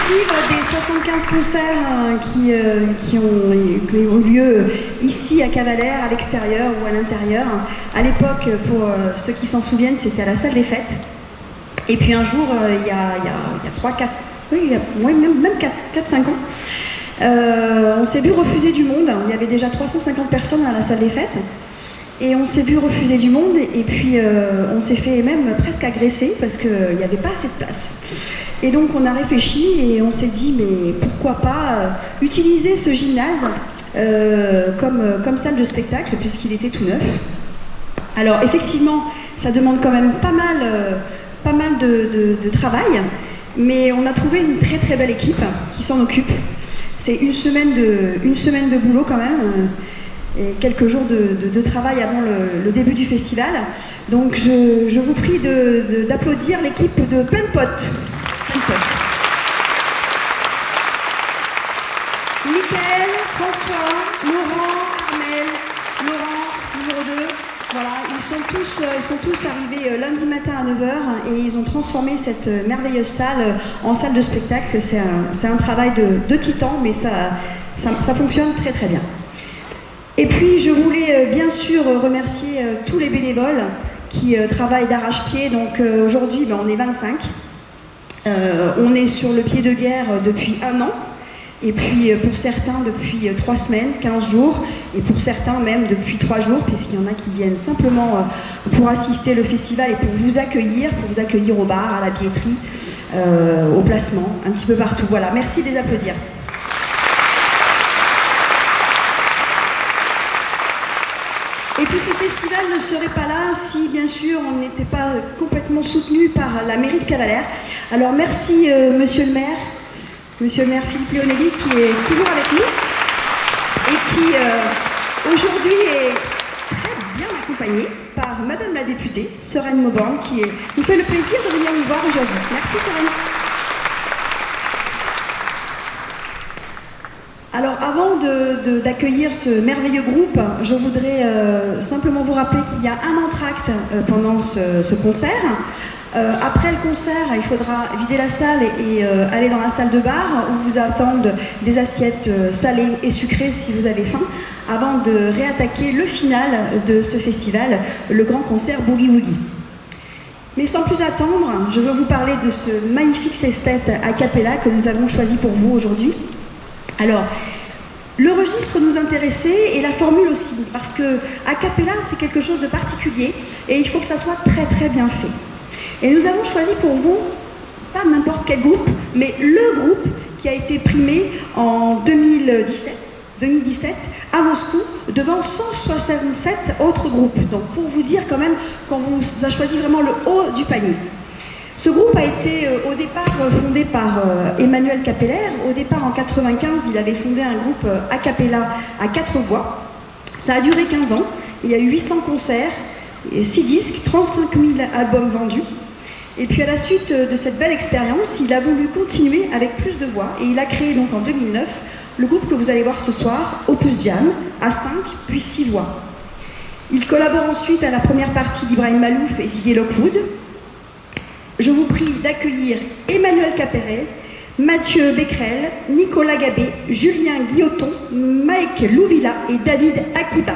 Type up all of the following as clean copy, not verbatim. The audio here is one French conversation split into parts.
perspective des 75 concerts qui ont eu lieu ici à Cavalère, à l'extérieur ou à l'intérieur. À l'époque, pour ceux qui s'en souviennent, c'était à la salle des fêtes. Et puis un jour, il y a 3-4, oui, il y a même 4-5 ans, on s'est vu refuser du monde. Il y avait déjà 350 personnes à la salle des fêtes. Et on s'est vu refuser du monde et puis on s'est fait même presque agresser parce qu'il n'y avait pas assez de place. Et donc on a réfléchi et on s'est dit mais pourquoi pas utiliser ce gymnase comme salle de spectacle puisqu'il était tout neuf. Alors effectivement ça demande quand même pas mal de travail, mais on a trouvé une très très belle équipe qui s'en occupe. C'est une semaine de boulot quand même. Et quelques jours de travail avant le début du festival. Donc je vous prie d'applaudir l'équipe de Penpot. Michael, François, Laurent, Armel, Laurent, numéro 2. Voilà, ils sont tous arrivés lundi matin à 9h et ils ont transformé cette merveilleuse salle en salle de spectacle. C'est un travail de titan, mais ça fonctionne très très bien. Et puis je voulais bien sûr remercier tous les bénévoles qui travaillent d'arrache-pied. Donc aujourd'hui on est 25. On est sur le pied de guerre depuis 1 an. Et puis pour certains depuis 3 semaines, 15 jours. Et pour certains même depuis 3 jours, puisqu'il y en a qui viennent simplement pour assister au festival et pour vous accueillir au bar, à la billetterie, au placement, un petit peu partout. Voilà, merci de les applaudir. Et puis ce festival ne serait pas là si, bien sûr, on n'était pas complètement soutenu par la mairie de Cavalère. Alors merci Monsieur le maire Philippe Leonelli, qui est toujours avec nous et qui aujourd'hui est très bien accompagné par Madame la députée, Sereine Mauborgne, qui nous fait le plaisir de venir nous voir aujourd'hui. Merci Sereine. Alors avant d'accueillir ce merveilleux groupe, je voudrais simplement vous rappeler qu'il y a un entracte pendant ce concert. Après le concert, il faudra vider la salle et aller dans la salle de bar où vous attendent des assiettes salées et sucrées si vous avez faim, avant de réattaquer le final de ce festival, le grand concert Boogie Woogie. Mais sans plus attendre, je veux vous parler de ce magnifique sextet a cappella que nous avons choisi pour vous aujourd'hui. Alors, le registre nous intéressait et la formule aussi, parce que a cappella c'est quelque chose de particulier et il faut que ça soit très très bien fait. Et nous avons choisi pour vous, pas n'importe quel groupe, mais le groupe qui a été primé en 2017 à Moscou devant 167 autres groupes. Donc pour vous dire quand même qu'on vous a choisi vraiment le haut du panier. Ce groupe a été au départ fondé par Emmanuel Capeller. Au départ en 95, il avait fondé un groupe a cappella à 4 voix. Ça a duré 15 ans. Il y a eu 800 concerts, 6 disques, 35 000 albums vendus. Et puis à la suite de cette belle expérience, il a voulu continuer avec plus de voix et il a créé donc en 2009 le groupe que vous allez voir ce soir, Opus Jam, à 5 puis 6 voix. Il collabore ensuite à la première partie d'Ibrahim Malouf et Didier Lockwood. Je vous prie d'accueillir Emmanuel Caperet, Mathieu Becquerel, Nicolas Gabé, Julien Guilloton, Mike Louvilla et David Akiba.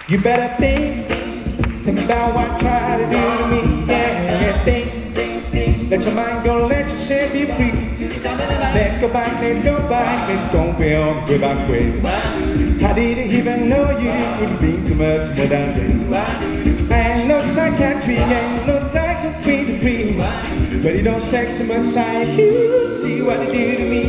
You better think about what you try to do to me. Yeah, think, let your mind go, let your set be free. Let's go back, let's go way back way. How did you even know you could be too much more than this? Ain't no psychiatry, ain't no doctor between the three. But it don't take too much time. You see what they do to me.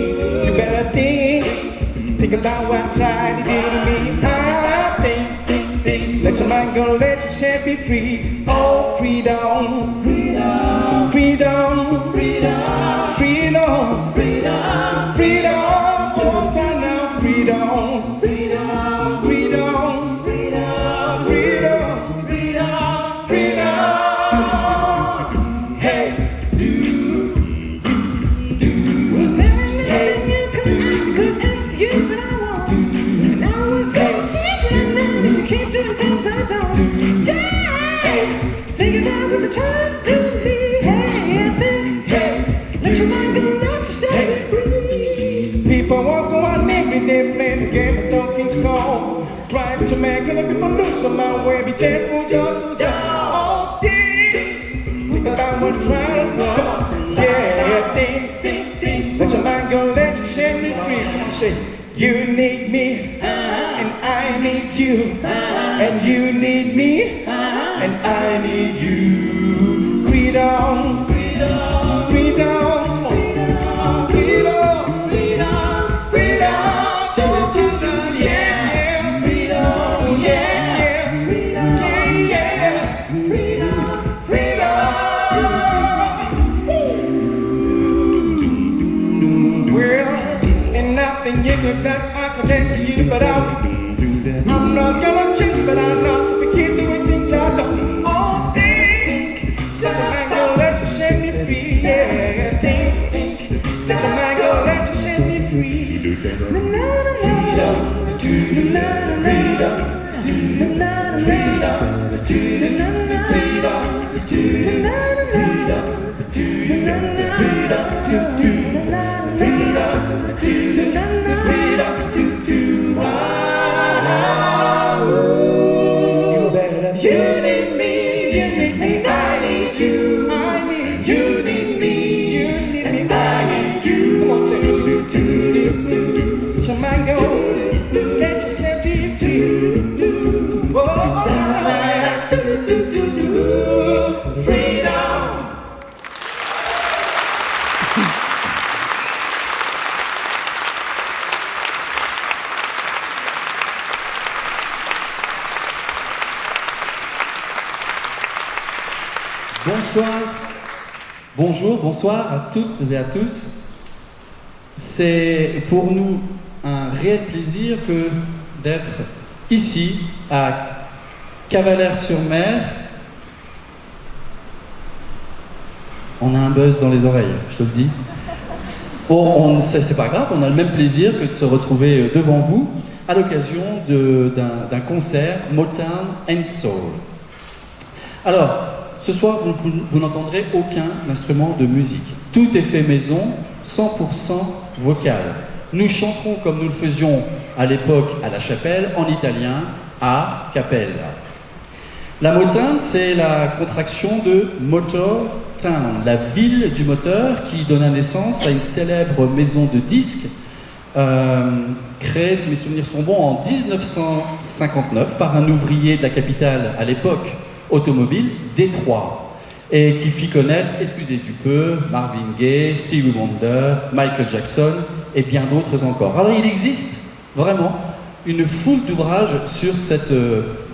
You better think about what I tried to do to me. I think, let your mind go, let yourself be free. Oh, freedom, freedom, freedom, freedom, freedom, freedom, freedom. Oh, now freedom, freedom, freedom, freedom, freedom, freedom, freedom. Hey. Keep doing things I don't. Yeah, think about what you're trying to do to me. Hey, let your mind go, let yourself free. People walk around naked, they play the game of Dawkins Call. Trying to make other people lose on my way. Be careful, don't lose all think about what you're trying to do. Come on, yeah, think. Let your mind go, let yourself be free. Come on, say, you need me. And I need you, and you need me, and I need you. Freedom, freedom, freedom, freedom, freedom, freedom, freedom, yeah, freedom, yeah, freedom, yeah, freedom, freedom. Well, and nothing you could dance, I could dance to you, but I'm not gonna change, but I know if you keep doing things I don't. Oh, think, touch your mind, go let you set me free. Yeah, think, touch your mind, go let you set me free. Freedom, freedom, freedom, freedom, you need me, I need you, I need you, need me, you need me, I need you. Come on, say let your mind go, let yourself be free. Oh, freedom. Bonsoir, bonjour, bonsoir à toutes et à tous. C'est pour nous un réel plaisir que d'être ici à Cavalère-sur-Mer. On a un buzz dans les oreilles, je te le dis. Bon, c'est pas grave, on a le même plaisir que de se retrouver devant vous à l'occasion d'un concert Motown and Soul. Alors, ce soir, vous n'entendrez aucun instrument de musique. Tout est fait maison, 100% vocal. Nous chanterons comme nous le faisions à l'époque à la chapelle, en italien, a cappella. La Motown, c'est la contraction de Motor Town, la ville du moteur qui donna naissance à une célèbre maison de disques créée, si mes souvenirs sont bons, en 1959 par un ouvrier de la capitale à l'époque automobile, Détroit, et qui fit connaître, excusez du peu, Marvin Gaye, Stevie Wonder, Michael Jackson et bien d'autres encore. Alors il existe vraiment une foule d'ouvrages sur cette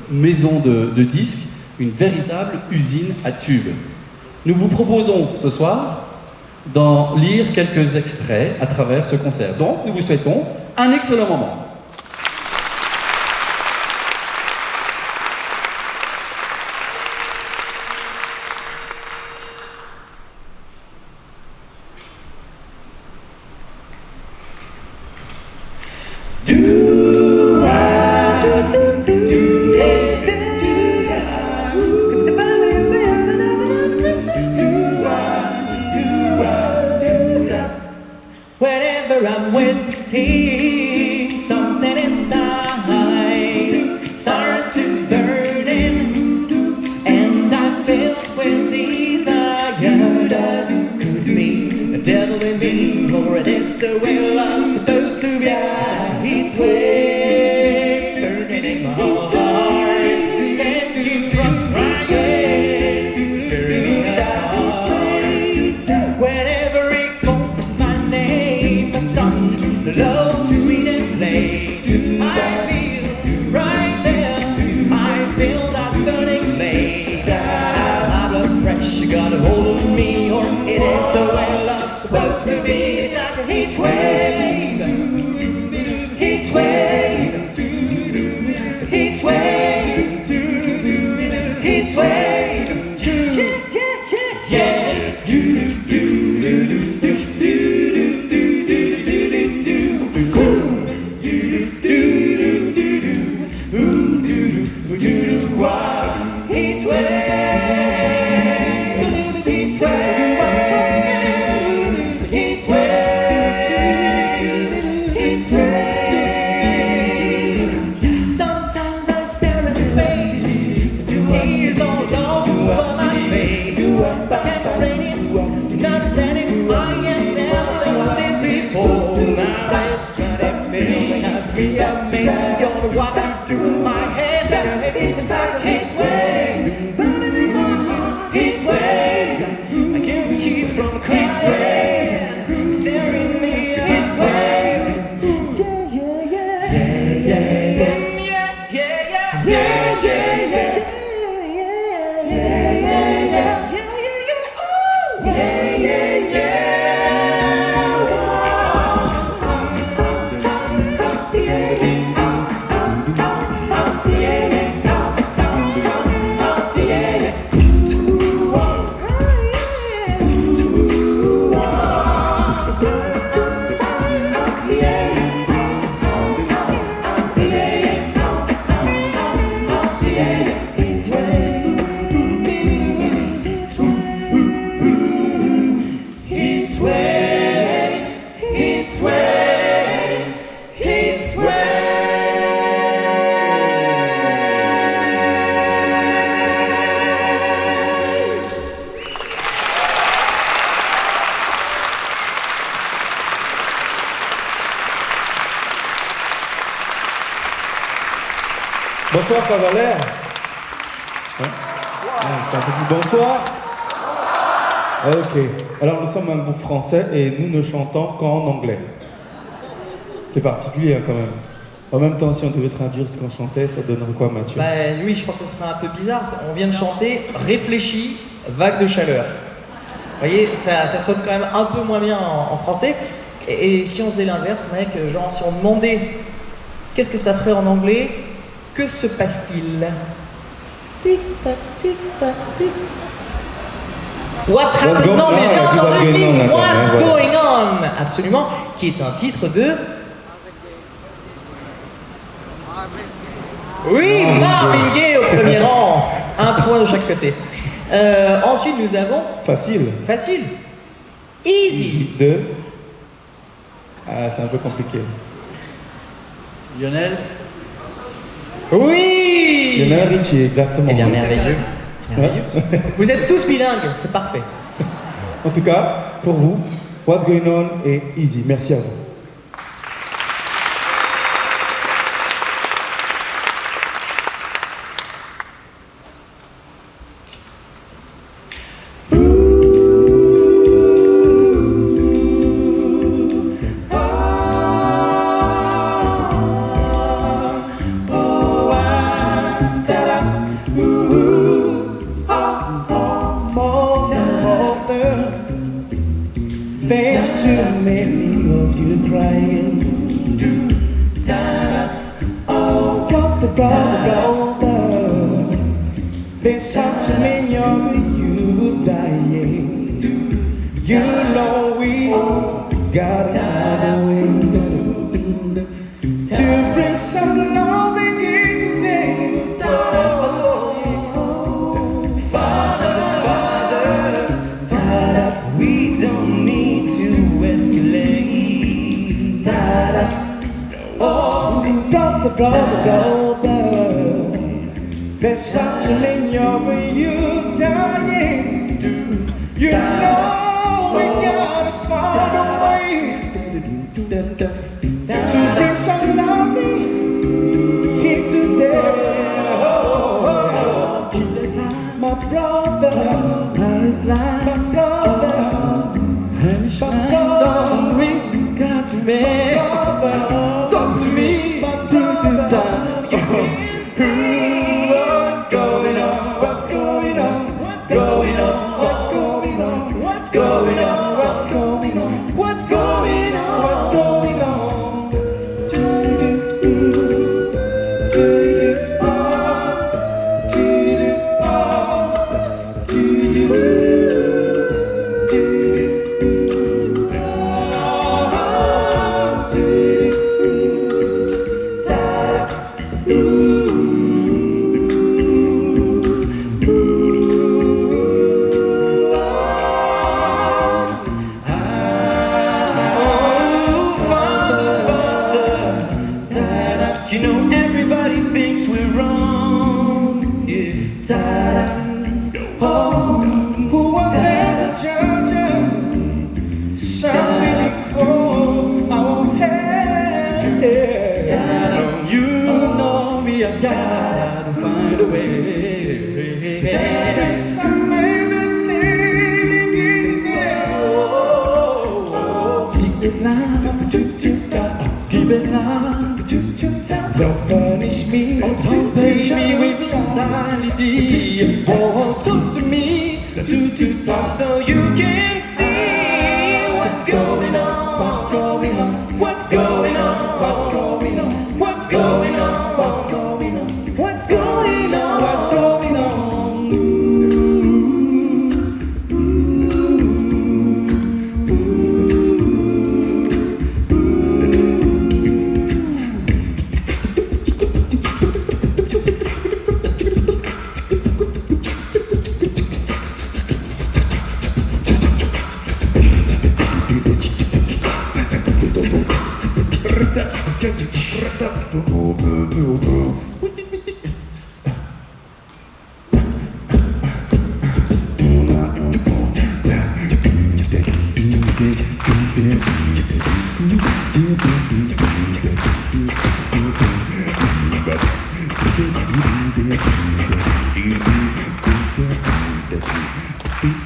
maison de disques, une véritable usine à tubes. Nous vous proposons ce soir d'en lire quelques extraits à travers ce concert. Donc nous vous souhaitons un excellent moment. Whenever I'm with him, yeah, man, gonna watch you do my hands and your head. It's like a heat wave, heat wave. I can't keep from a heat wave, staring me a heat wave. Yeah, yeah, yeah, yeah, yeah, yeah, yeah, yeah, yeah, yeah. Bonsoir Cavalère. Ouais. C'est un peu plus bonsoir. Ok. Alors nous sommes un groupe français et nous ne chantons qu'en anglais. C'est particulier hein, quand même. En même temps, si on devait traduire ce qu'on chantait, ça donnerait quoi, Mathieu? Bah oui, je crois que ce serait un peu bizarre. On vient de chanter Réfléchis, vague de chaleur. Vous voyez, ça sonne quand même un peu moins bien en français. Et si on faisait l'inverse, mec, genre si on demandait qu'est-ce que ça ferait en anglais, que se passe-t-il? Tic-tac, tic-tac, tic. What's happening? Non, mais je l'ai entendu, What's going on? Absolument, qui est un titre de... Oui, Marvin Gaye au premier rang. Un point de chaque côté. Ensuite, nous avons... Facile. Facile. Easy. De... Ah, c'est un peu compliqué. Lionel. Oui. Lionel Richie, exactement. Eh bien, merveilleux. Merveilleux. Ouais. Vous êtes tous bilingues, c'est parfait. En tout cas, pour vous, What's Going On est easy. Merci à vous. There's too many of you crying. Oh, got the brother. There's too many of you dying. You know we got another way to bring some love in here today. Father, we don't need to escalate. Oh, got the brother. There's such a many of you dying. You know we gotta find a way to bring some love in here today. My brother, my brother, we got to make. Talk to me, What's going on? What's going on? What's going on? What's going on? What's going on? What's going on? What's going on? What's going on? You know everybody thinks we're wrong. Yeah. Oh, who was there to judge us? Somebody hold our head. will find a way. Some understanding is there. Keep it loud, keep it loud. Don't punish me, Don't punish me with brutality. Oh, talk to me, so you can see what's going on, what's going on, what's going on, what's going on, what's going on, what's going on, what's going on, what's going on.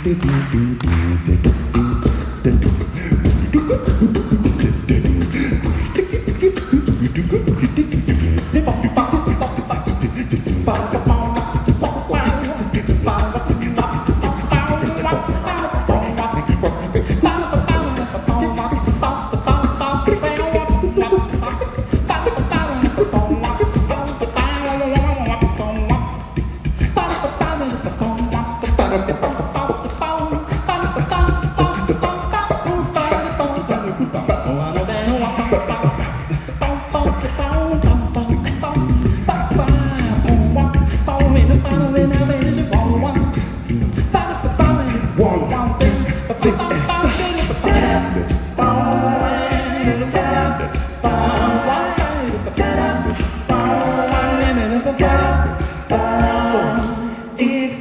If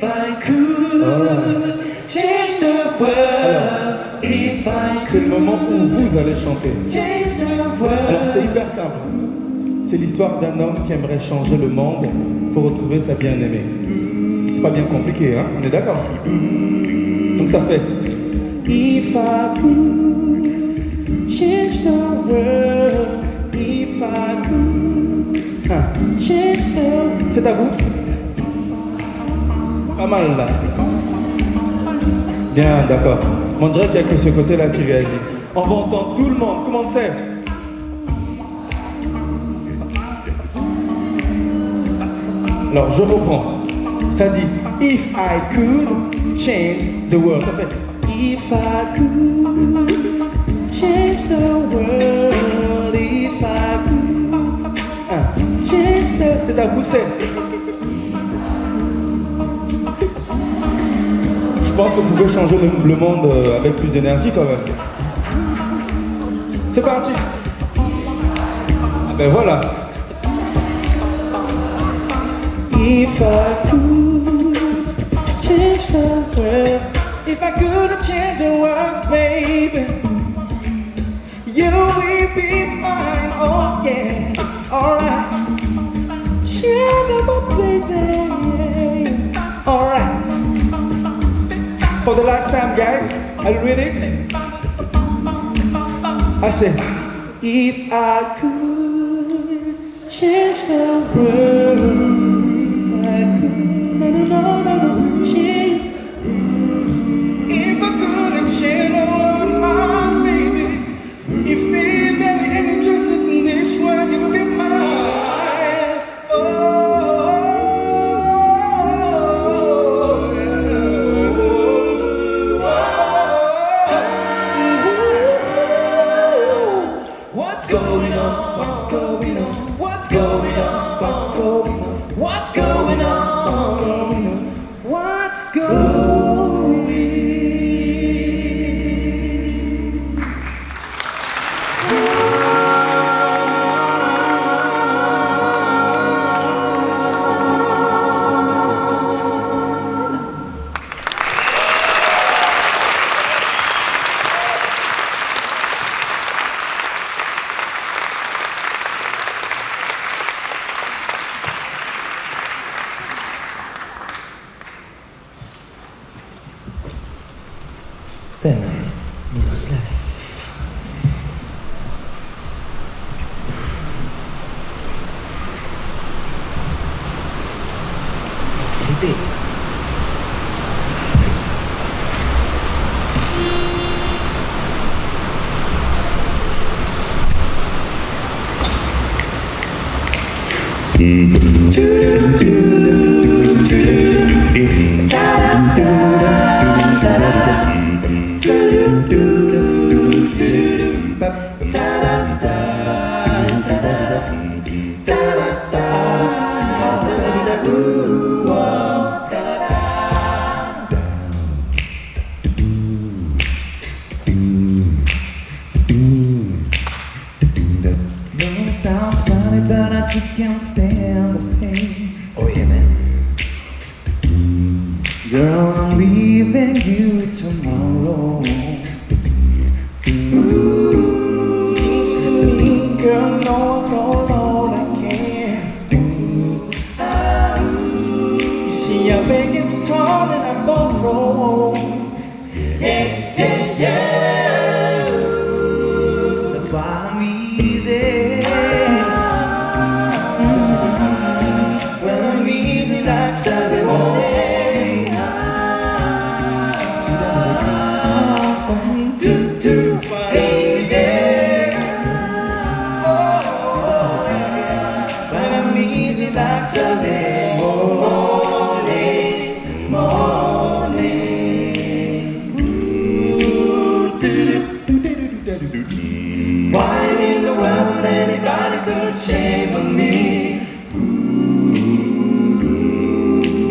I could change the world, if I C'est le moment où vous allez chanter. change the world. Alors c'est hyper simple. C'est l'histoire d'un homme qui aimerait changer le monde pour retrouver sa bien-aimée. C'est pas bien compliqué, hein? On est d'accord? Donc ça fait If I could change the world, if I could change the... C'est à vous? Pas mal là. Bien, d'accord. On dirait qu'il n'y a que ce côté-là qui réagit. On va entendre tout le monde. Comment c'est? Alors, je reprends. Ça dit If I could change the world. Ça fait If I could change the world. If I could change the... C'est à vous, c'est. Je pense que vous pouvez changer le monde avec plus d'énergie quand même. C'est parti. Ah ben voilà. If I could change the world, if I could change the world, baby, you will be mine, oh yeah, alright. Change the world, baby, alright. For the last time, guys, are you ready? I say, if I could change the world. Change. If I couldn't change the world, my baby, if we had any justice in this world, it would be mine. Oh, what's going on? What's going on? What's going on? What's going on? What's going on? What's going on? Scène. Mise en place. JP. Sounds funny, but I just can't stand the pain. Oh yeah, man. Girl, I'm leaving you tomorrow. Seems to me, girl, no, all I can do. You see, I beg it's tall and I borrow. Yeah, yeah, yeah. That's why I'm easy. When I'm easy like Saturday morning. Sunday morning. Why in the world would anybody could shame on me?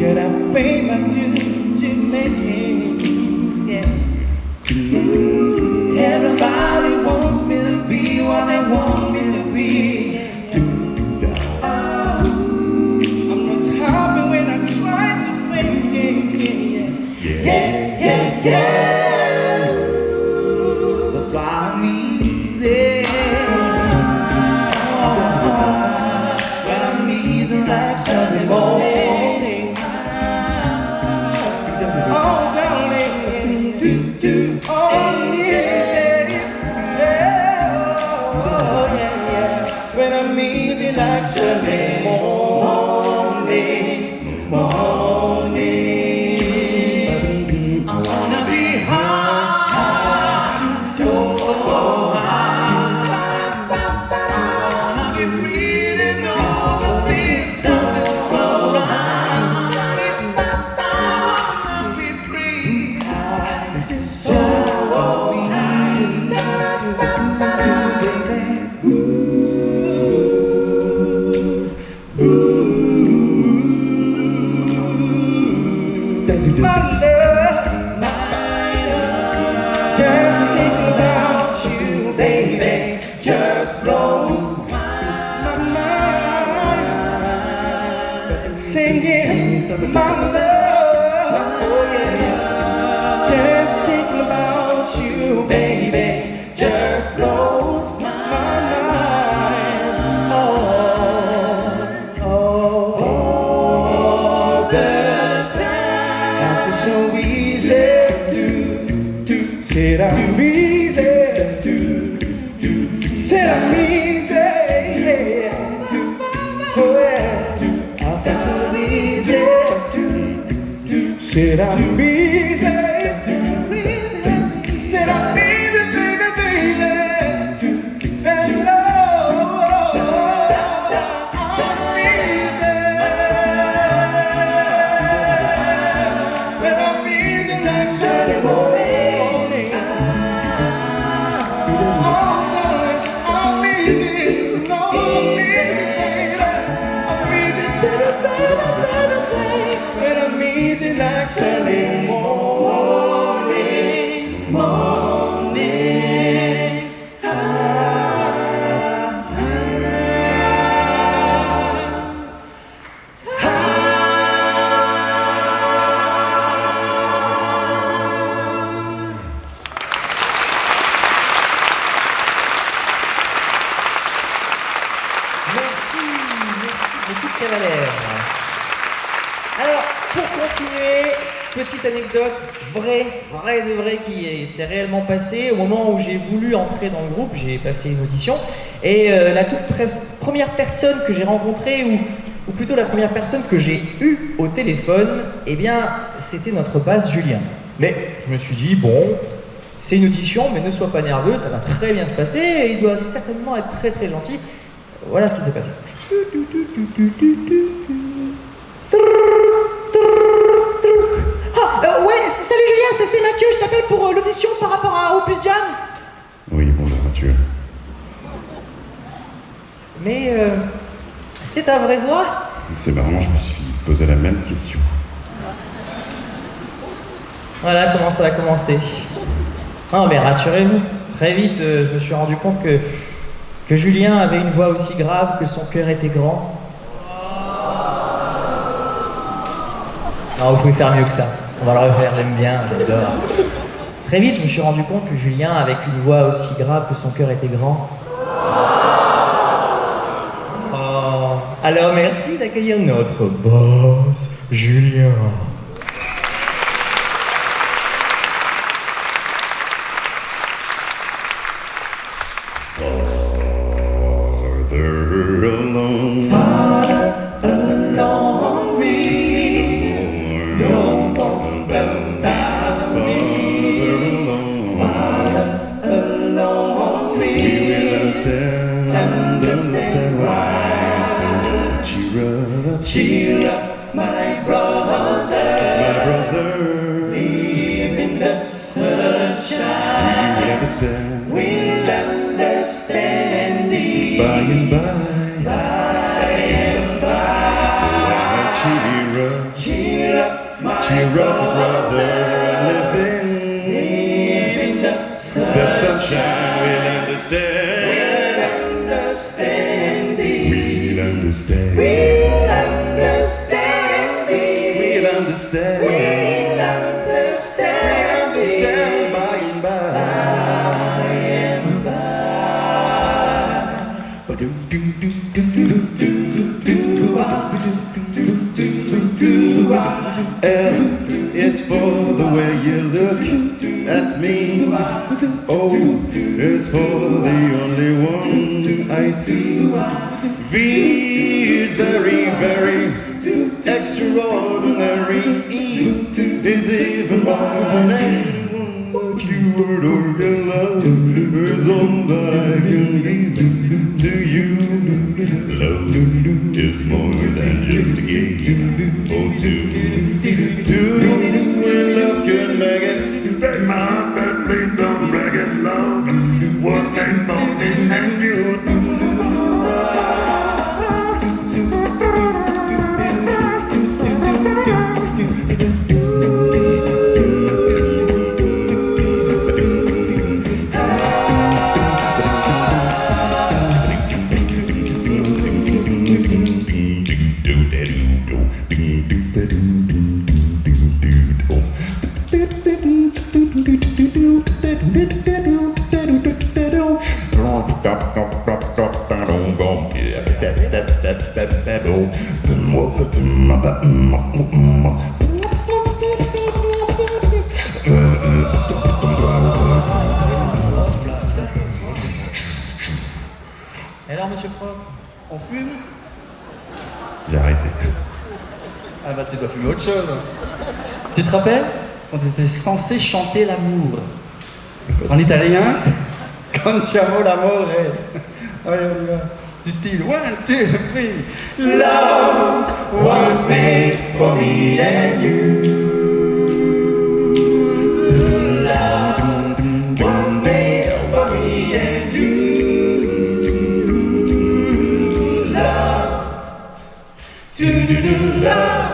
Gotta pay my due to make it. Yeah. Everybody wants me to be what they want me to be. Yeah. That's why I'm easy. When I'm easy like Sunday morning. Oh, darling, oh, I'm easy. Yeah. Oh, yeah. When I'm easy like Sunday morning. My love, just thinking about you, baby, just blows my mind. Singing my love, oh yeah, just thinking about you, baby, just blows my mind. All the time. So easy to said I'm easy to said I'm easy, yeah, I feel so easy to said I'm easy said I'm easy, baby, and love, I'm easy. When I'm easy like Sunday morning. Oh, darling, I'm easy. No, I'm easy, baby. I'm easy, baby. When I'm easy like Sunday morning. Merci beaucoup Cavalère. Alors, pour continuer, petite anecdote vraie de vrai qui s'est réellement passée. Au moment où j'ai voulu entrer dans le groupe, j'ai passé une audition et la première personne que j'ai rencontrée, ou plutôt la première personne que j'ai eue au téléphone, eh bien, c'était notre basse Julien. Mais je me suis dit, bon, c'est une audition, mais ne sois pas nerveux, ça va très bien se passer et il doit certainement être très très gentil. Voilà ce qui s'est passé. Ouais, salut Julien, c'est Mathieu, je t'appelle pour l'audition par rapport à Opus Jam. Oui, bonjour Mathieu. Mais c'est ta vraie voix? C'est marrant, je me suis posé la même question. Voilà comment ça a commencé. Non mais rassurez-vous, très vite je me suis rendu compte que Julien avait une voix aussi grave que son cœur était grand. Non, vous pouvez faire mieux que ça. On va le refaire, j'aime bien, j'adore. Très vite, je me suis rendu compte que Julien, avec une voix aussi grave que son cœur était grand. Oh. Alors merci d'accueillir notre boss, Julien. Understand why. So cheer up, my brother. Live in the sunshine. We'll understand thee. By and by. So cheer up, brother. Live in the sunshine. We'll understand. We'll understand by and by. L is for the way you look at me. O is for the only one I see. V is very, very extraordinary. E is even more than anyone that you would or can love. Is all that I can give to you. Love is more than just a game for two. Two when love can make it. Take my heart, but please don't break it. Love was made for me and you. Et alors, monsieur Propre, On fume? J'ai arrêté. Ah bah tu dois fumer autre chose. Tu te rappelles? On était censé chanter l'amour. En italien, Cantiamo l'amore. Allez, on y va. Du style 1, 2, 3. Love was made for me and you. Love was made for me and you. Love. Do love.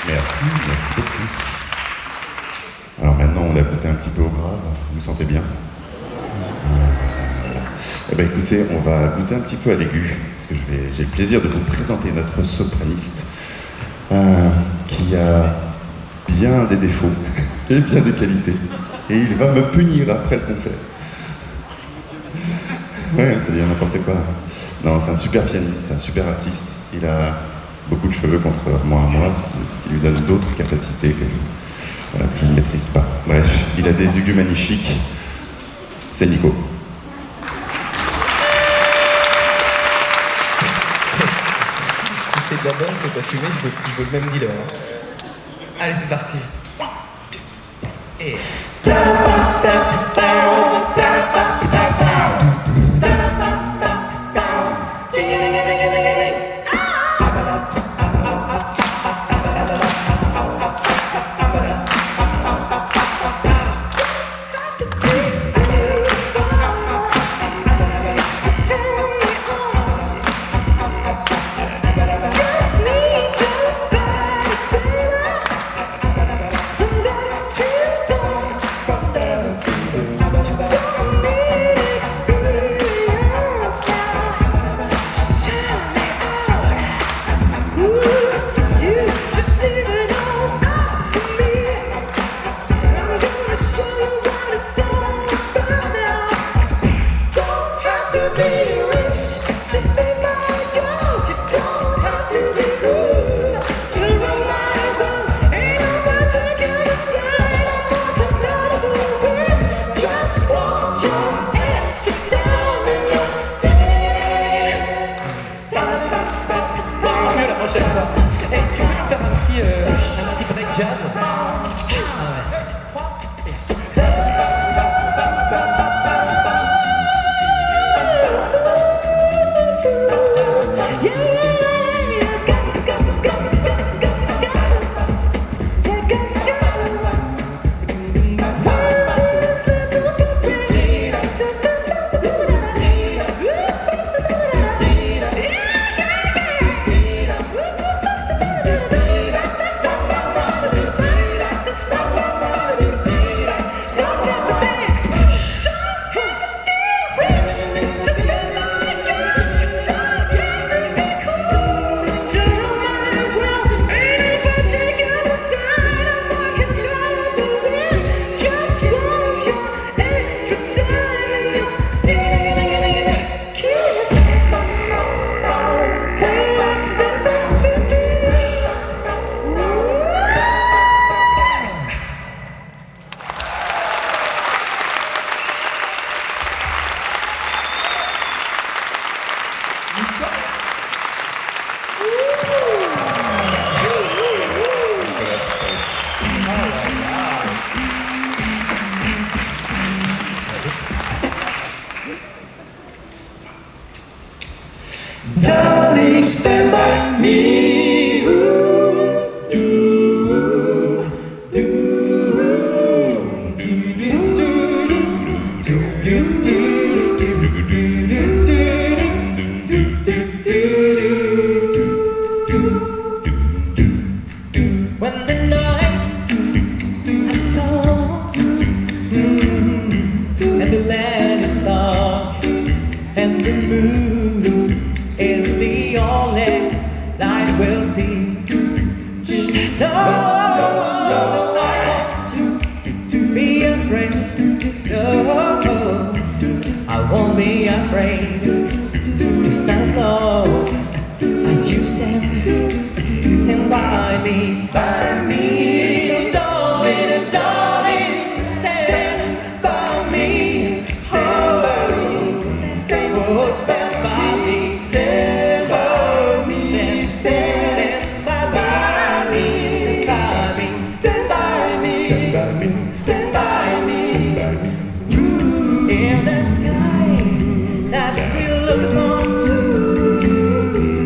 Merci beaucoup. Alors maintenant, on a goûté un petit peu au grave. Vous vous sentez bien? Eh ben écoutez, on va goûter un petit peu à l'aigu, parce que j'ai le plaisir de vous présenter notre sopraniste, qui a bien des défauts et bien des qualités. Et il va me punir après le concert. Ouais, c'est dire n'importe quoi. Non, c'est un super pianiste, c'est un super artiste. Il a beaucoup de cheveux contrairement à moi, ce qui lui donne d'autres capacités que je ne maîtrise pas. Bref, il a des aigus magnifiques. C'est Nico. Si c'est de la bonne que t'as fumé, je veux le même dealer. Hein. Allez, c'est parti. 1, 2, et... Hey, tu peux nous faire un petit break jazz? Darling, stand by me. Ooh, do, do, do, do, do, do, do, do, When the night has come and the land is dark and the moon is the only light we'll see. No, I want to be afraid. No, I won't be afraid. Just as long as you stand by me, by me. So darling, darling, stand by me, stand by me, stand by me, stand by me, stand by me, stand by me, stand by me, stand by me, stand by me. In the sky that we look upon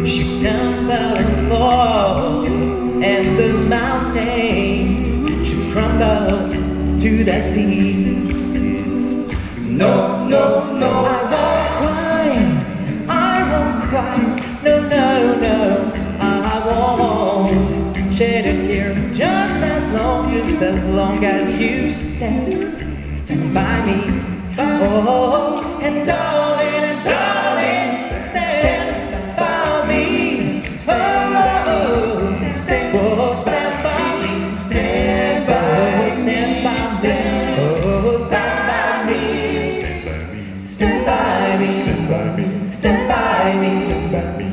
should tumble and fall, and the mountains should crumble to the sea. No, no, no, I won't cry, no, no, no, I won't shed a tear. Just as long as you stand by me. Oh, and darling, stand by me, stand by me, stand by me, stand by, stand by, stand by me, stand by me, stand by me, stand by me, stand by me.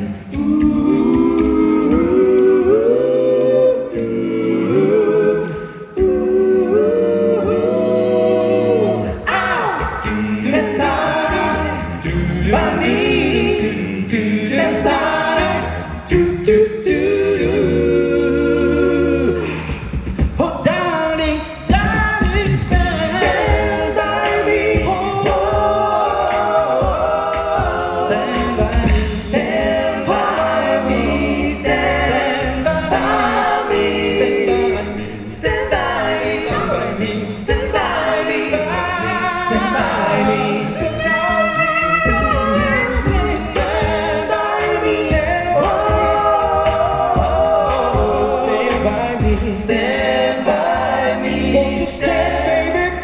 Stand by me. Won't you stand, baby?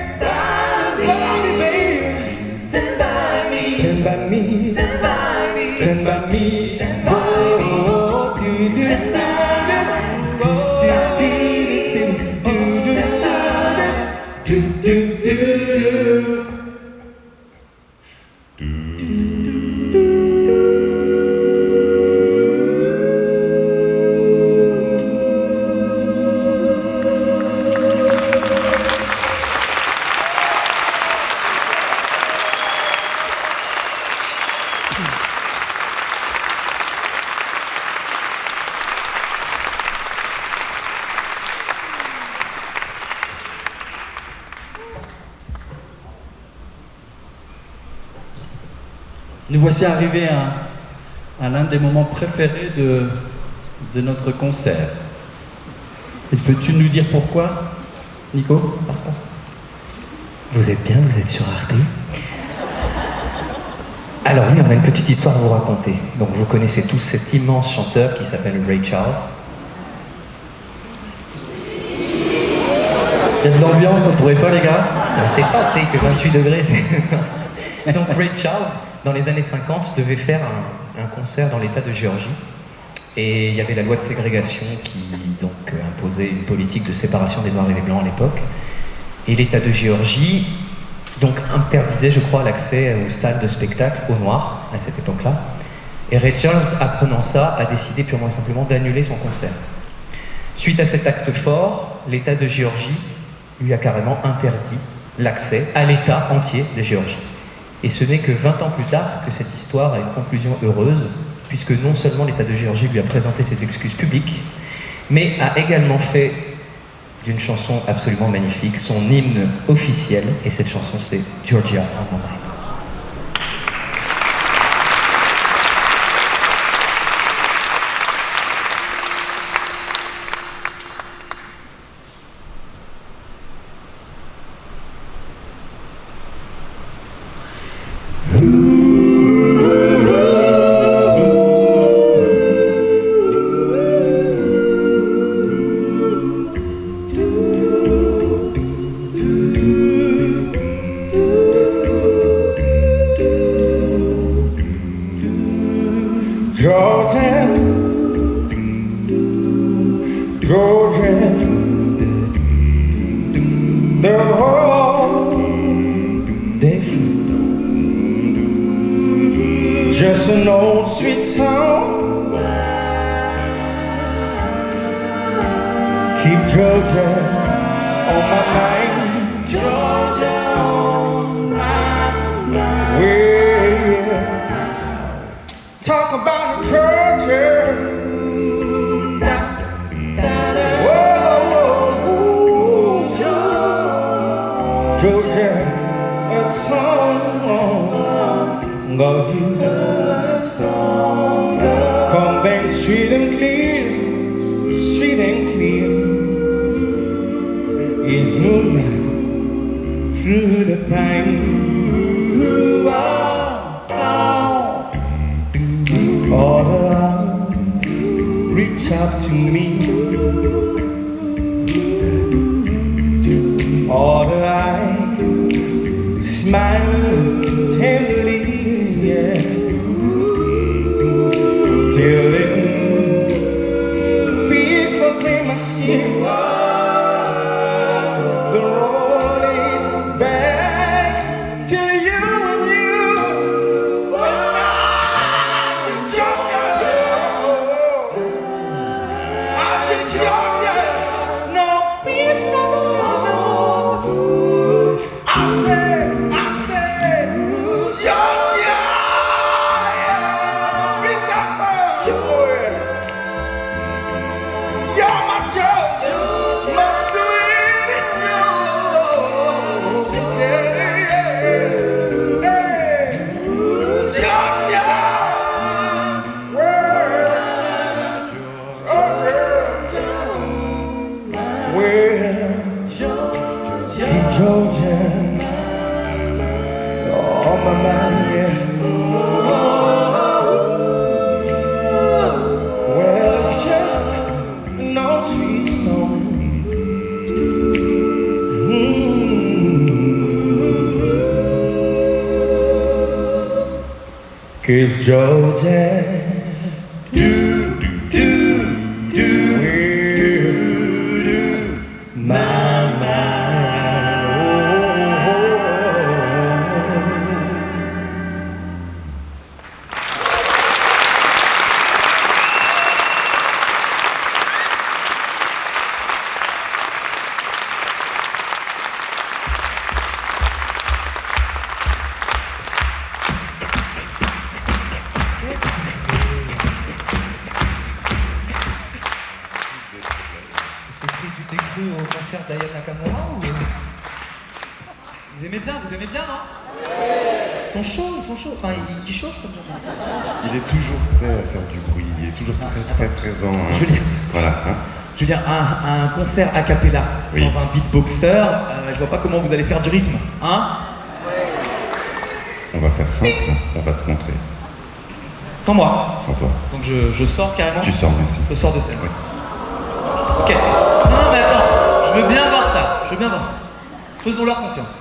Stand by me, baby. Stand by me. Stand by me. Stand by me. Stand by me. Stand by me. Stand by me. Nous voici arrivés à l'un des moments préférés de notre concert. Et peux-tu nous dire pourquoi, Nico? Parce qu'on... Vous êtes bien, vous êtes sur Arte. Alors oui, on a une petite histoire à vous raconter. Donc vous connaissez tous cet immense chanteur qui s'appelle Ray Charles. Il y a de l'ambiance, ça ne trouvez pas, les gars? On sait pas, tu sais, il fait 28 degrés. Donc Ray Charles, dans les années 50, devait faire un concert dans l'État de Géorgie. Et il y avait la loi de ségrégation qui donc imposait une politique de séparation des Noirs et des Blancs à l'époque. Et l'État de Géorgie donc interdisait, je crois, l'accès aux salles de spectacle aux Noirs à cette époque-là. Et Ray Charles, apprenant ça, a décidé purement et simplement d'annuler son concert. Suite à cet acte fort, l'État de Géorgie lui a carrément interdit l'accès à l'État entier de Géorgie. Et ce n'est que 20 ans plus tard que cette histoire a une conclusion heureuse, puisque non seulement l'État de Géorgie lui a présenté ses excuses publiques, mais a également fait d'une chanson absolument magnifique son hymne officiel, et cette chanson c'est Georgia on My Mind. Georgia, Georgia, the whole day through. Just an old sweet song. Keep Georgia on my mind. Georgia on my mind. Well, talk about Georgia. Whoa, Georgia, a song of you. Come then sweet and clear, sweet and clear. Is moonlight through the pines. All the arms reach out to me. All the eyes smile tenderly, yeah. Still in missing one. The road is back to you and you. When I see Georgia, I see Georgia, no peace, no more. I say, Georgia, peace of joy. You're my Georgia, my sweet Georgia. Hey, Georgia, keep Georgia on my mind, yeah. Well, just an old sweet song. Keeps Georgia my Tu t'es cru au concert d'Aya Nakamura ou... Vous aimez bien, non? Ils sont chauds, enfin ils chauffent comme ça. Il est toujours prêt à faire du bruit, il est toujours très présent. Hein. Julien. Voilà. Hein. Julien, un concert a cappella Oui. sans un beatboxer, je vois pas comment vous allez faire du rythme, hein? On va faire simple, on va te montrer. Sans moi. Sans toi. Donc je sors carrément. Tu sors, merci. Je sors de scène. Oui. Ok. Non, mais attends, je veux bien voir ça. Faisons-leur confiance.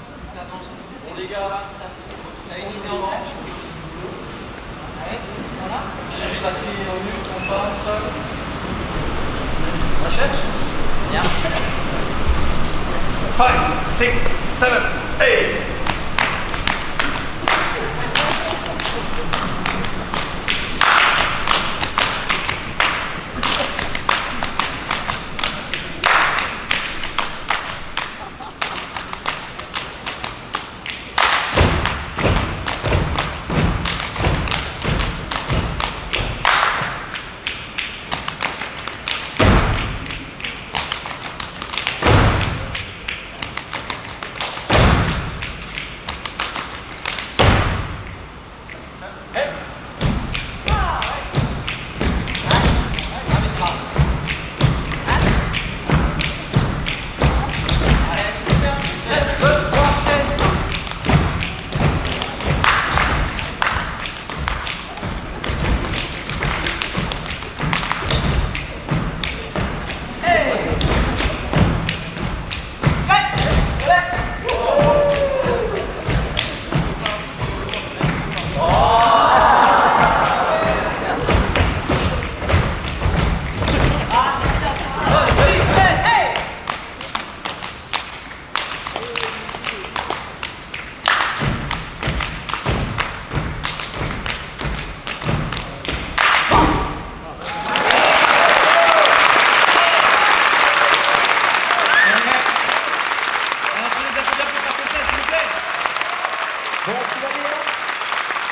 Bon, tu vas bien?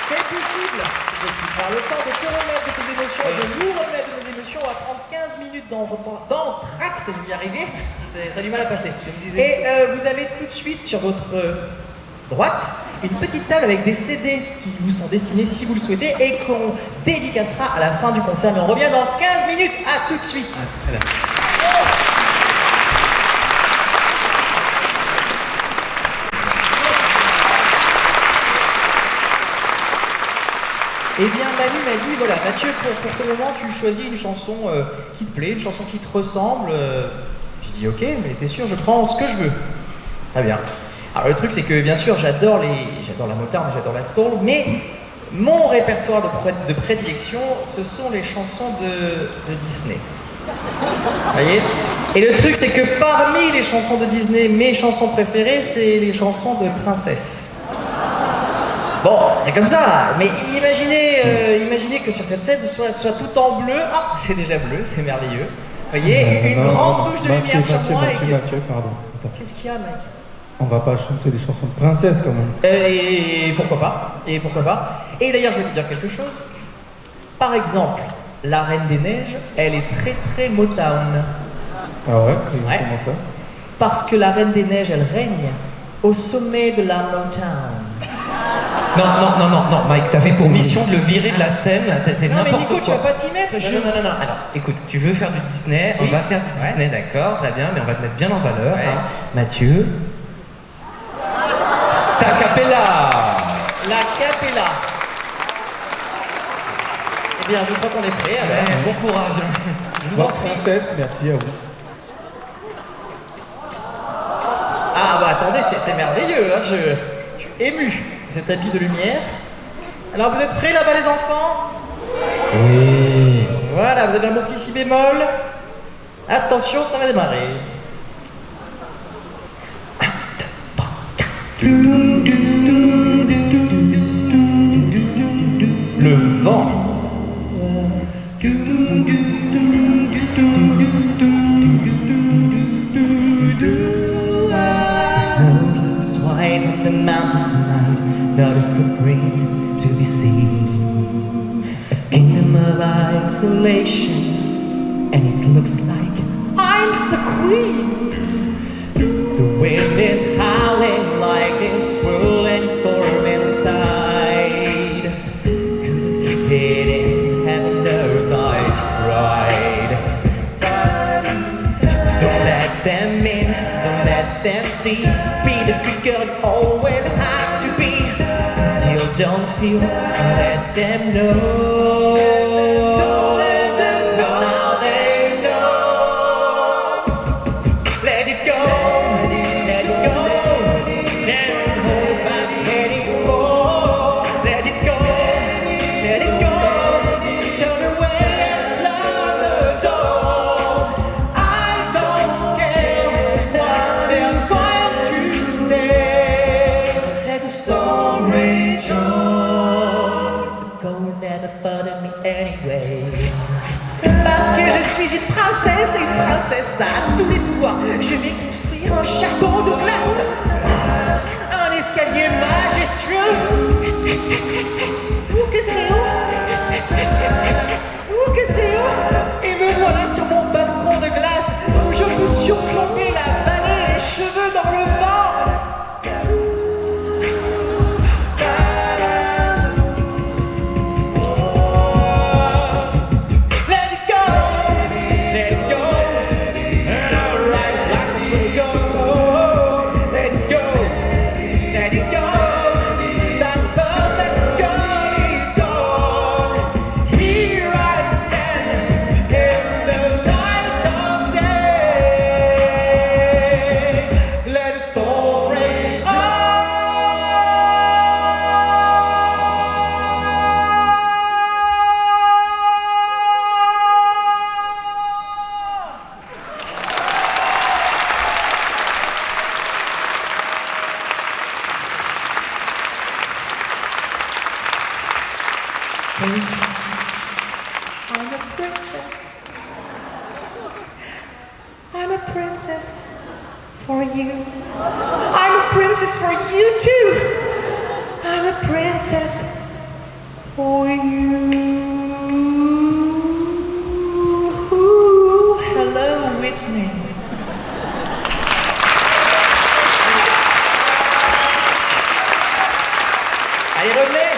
C'est possible. Alors, le temps de te remettre de tes émotions et de nous remettre de nos émotions, on va prendre 15 minutes d'entracte, je vais y arriver, ça a du mal à passer. Et vous avez tout de suite sur votre droite une petite table avec des CD qui vous sont destinés si vous le souhaitez et qu'on dédicacera à la fin du concert. Mais on revient dans 15 minutes. À tout de suite. À tout à l'heure. Eh bien, Manu m'a dit, voilà, Mathieu, pour ton moment, tu choisis une chanson qui te plaît, une chanson qui te ressemble. J'ai dit, ok, mais t'es sûr, je prends ce que je veux. Très bien. Alors, le truc, c'est que, bien sûr, j'adore la motard, j'adore la soul, mais mon répertoire de prédilection, ce sont les chansons de Disney. Voyez? Et le truc, c'est que parmi les chansons de Disney, mes chansons préférées, c'est les chansons de princesses. Bon, c'est comme ça, mais imaginez que sur cette scène, ce soit tout en bleu. Ah, c'est déjà bleu, c'est merveilleux. Voyez, une grande touche de lumière sur moi. Mathieu, pardon. Attends. Qu'est-ce qu'il y a, mec? On va pas chanter des chansons de princesse quand même. Et pourquoi pas? Et pourquoi pas? Et d'ailleurs, je vais te dire quelque chose. Par exemple, la Reine des Neiges, elle est très très Motown. Ah ouais? Et Ouais. comment ça? Parce que la Reine des Neiges, elle règne au sommet de la Motown. Non, Mike, t'avais pour mission de le virer de la scène, c'est Non mais n'importe Nico, quoi. tu vas pas t'y mettre. Non. Alors, écoute, tu veux faire du Disney, Oui. on va faire du Ouais. Disney, d'accord, très bien, mais on va te mettre bien en valeur. Ouais. Hein. Mathieu. Ta capella. La Capella. Eh bien, je crois qu'on est prêt. Alors. Ouais, bon courage. Je vous en Bon, prie. princesse, merci à vous. Ah bah attendez, c'est merveilleux, hein, je suis ému de cet habit de lumière. Alors vous êtes prêts là-bas les enfants? Oui. Voilà, vous avez un bon petit si bémol. Attention, ça va démarrer. Le vent. The snow looks white on the mountain tonight, not a footprint to be seen. A kingdom of isolation, and it looks like I'm the queen. The wind is howling like a swirling storm inside. Couldn't keep it in, heaven knows I tried. Don't let them in, don't let them see. Be the good girl you always had to be. Conceal, don't feel, let them know. Don't let them know. Now they know. Let it go, let it go. Never hold back anymore. Let it go, let it go. Turn away and slam the door. I don't care what they're going to say. Let the storm rage on. The cold never bothered me anyway. Parce que je suis une princesse et une princesse a tous les pouvoirs. Je vais construire un château de glace, un escalier majestueux. Où que c'est où? Où que c'est où? Et me voilà sur mon balcon de glace où je peux surplomber la vallée, les cheveux dans le vent. Let it go, let it go. And I'll rise like the toad. Let it go, let it go. That perfect girl is gone. Here I stand in the light of day. Let the storm rage on. Please. I'm a princess. I'm a princess for you. I'm a princess for you too. I'm a princess for you. Hello, Whitney. Allez, revenez.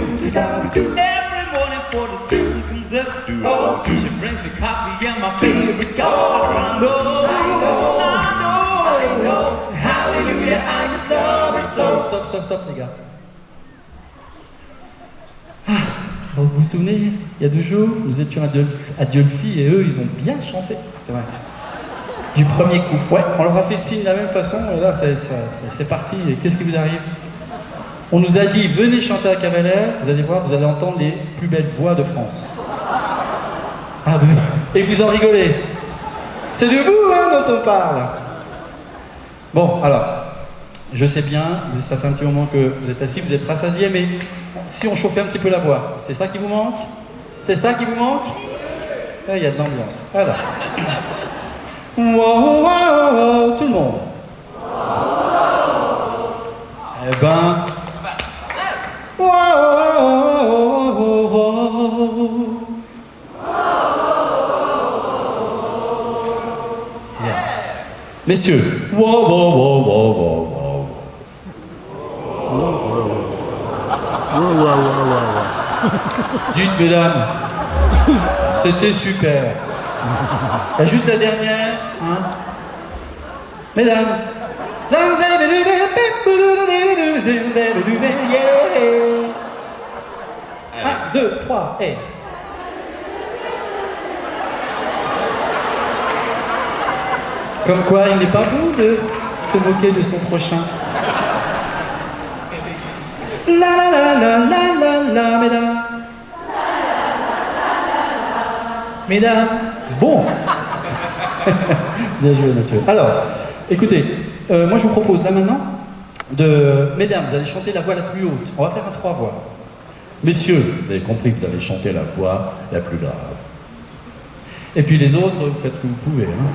Every morning before the sun comes up, oh, she brings me coffee and my favorite coffee. I know, hallelujah, I just love her so. Stop, les gars. vous vous souvenez, il y a 2 jours, nous étions à Diolfi et eux, ils ont bien chanté. C'est vrai. Du premier coup. Ouais, on leur a fait signe de la même façon, et là, c'est parti. Et qu'est-ce qui vous arrive? On nous a dit, venez chanter à Cavalère, vous allez voir, vous allez entendre les plus belles voix de France. Ah, et vous en rigolez. C'est de vous, hein, dont on parle. Bon, alors, je sais bien, ça fait un petit moment que vous êtes assis, vous êtes rassasiés, mais si on chauffait un petit peu la voix, c'est ça qui vous manque? C'est ça qui vous manque? Là, il y a de l'ambiance. Alors. Wow, wow, wow, tout le monde. Eh ben. Wow, wow, wow, wow. Yeah. Messieurs. Wow, wow, wow, wow, wow, wow. Dites, mesdames, c'était super. Il y a juste la dernière, hein. Mesdames, yeah. 1, 2, 3, et. Comme quoi, il n'est pas bon de se moquer de son prochain. La la la la la la la, mesdames. Mesdames. Bon. Bien joué, Mathieu. Alors, écoutez, moi je vous propose là maintenant mesdames, vous allez chanter la voix la plus haute. On va faire à 3 voix. Messieurs, vous avez compris que vous allez chanter la voix la plus grave. Et puis les autres, vous faites ce que vous pouvez. Hein.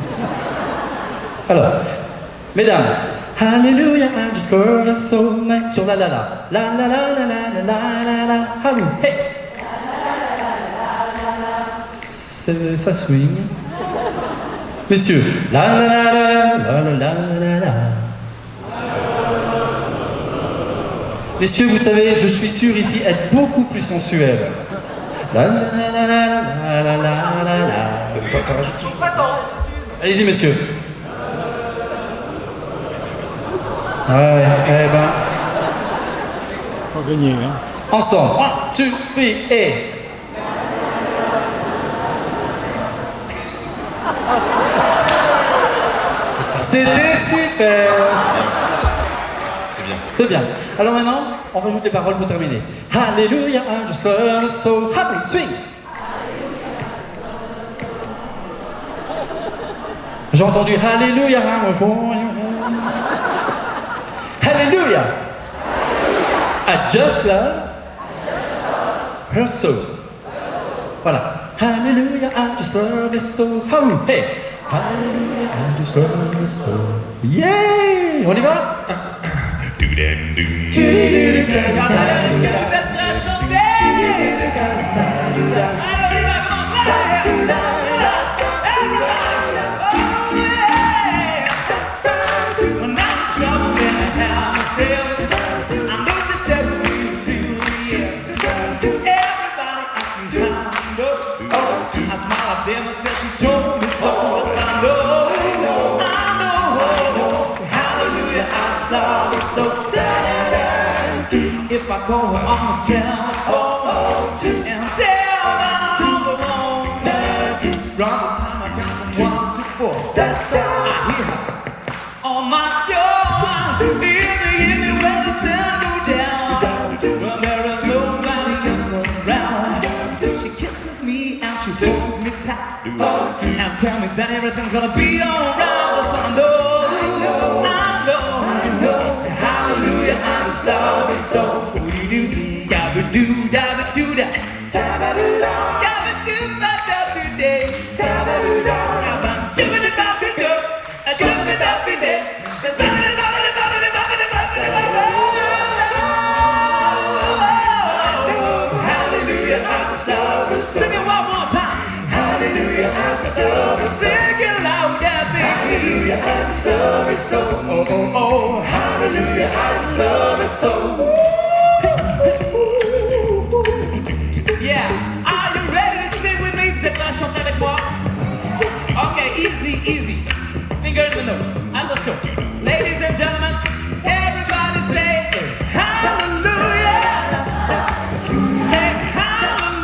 Alors, mesdames, Hallelujah, I just love us so much. Sur la la la. La la la la la la la la. Hallelujah. Hey. Ça swing. Messieurs, la la la la la la la la. Messieurs, vous savez, je suis sûr ici être beaucoup plus sensuel. La la la la la la la la la. T'en rajoutes toujours. Allez-y, messieurs. Ouais, eh ben. Pas gagné, hein. Ensemble. 1, 2, 3, et. C'était super. C'est bien. C'est bien. Alors maintenant, on rajoute des paroles pour terminer. Hallelujah, I just love us so happy. Swing. J'ai entendu Hallelujah. Hallelujah. I just love her so. Voilà. Hallelujah, I just love us so. Hey. Hallelujah, I just love us so. Yeah. On y va? If I call her on the telephone and tell her I'm the one, from the time I count from 1 to 4, I hear her on my door. In the when the sun goes down, when there is nobody else around, she kisses me and she holds me tight and tell me that everything's gonna be alright. That's what I know. Hallelujah, I just love it so. What do you do? Scabba-doo, dabba-doo-da. Tabba-doo-da. Scabba-doo-ba-da-doo-day. Tabba-doo-da. Scabba-doo-ba-doo-da. Scabba-doo-ba-doo-day. Hallelujah, I just love it so. Sing it one more time. Hallelujah, I just love it so. Sing it louder, baby. Hallelujah, I just love it so. Oh, oh, oh. Hallelujah, I just love it so. Yeah, are you ready to sing with me? Vous êtes prêts à chanter avec moi? Okay, easy, easy. Finger in the nose. Attention. Ladies and gentlemen, everybody say hallelujah. Say hallelujah.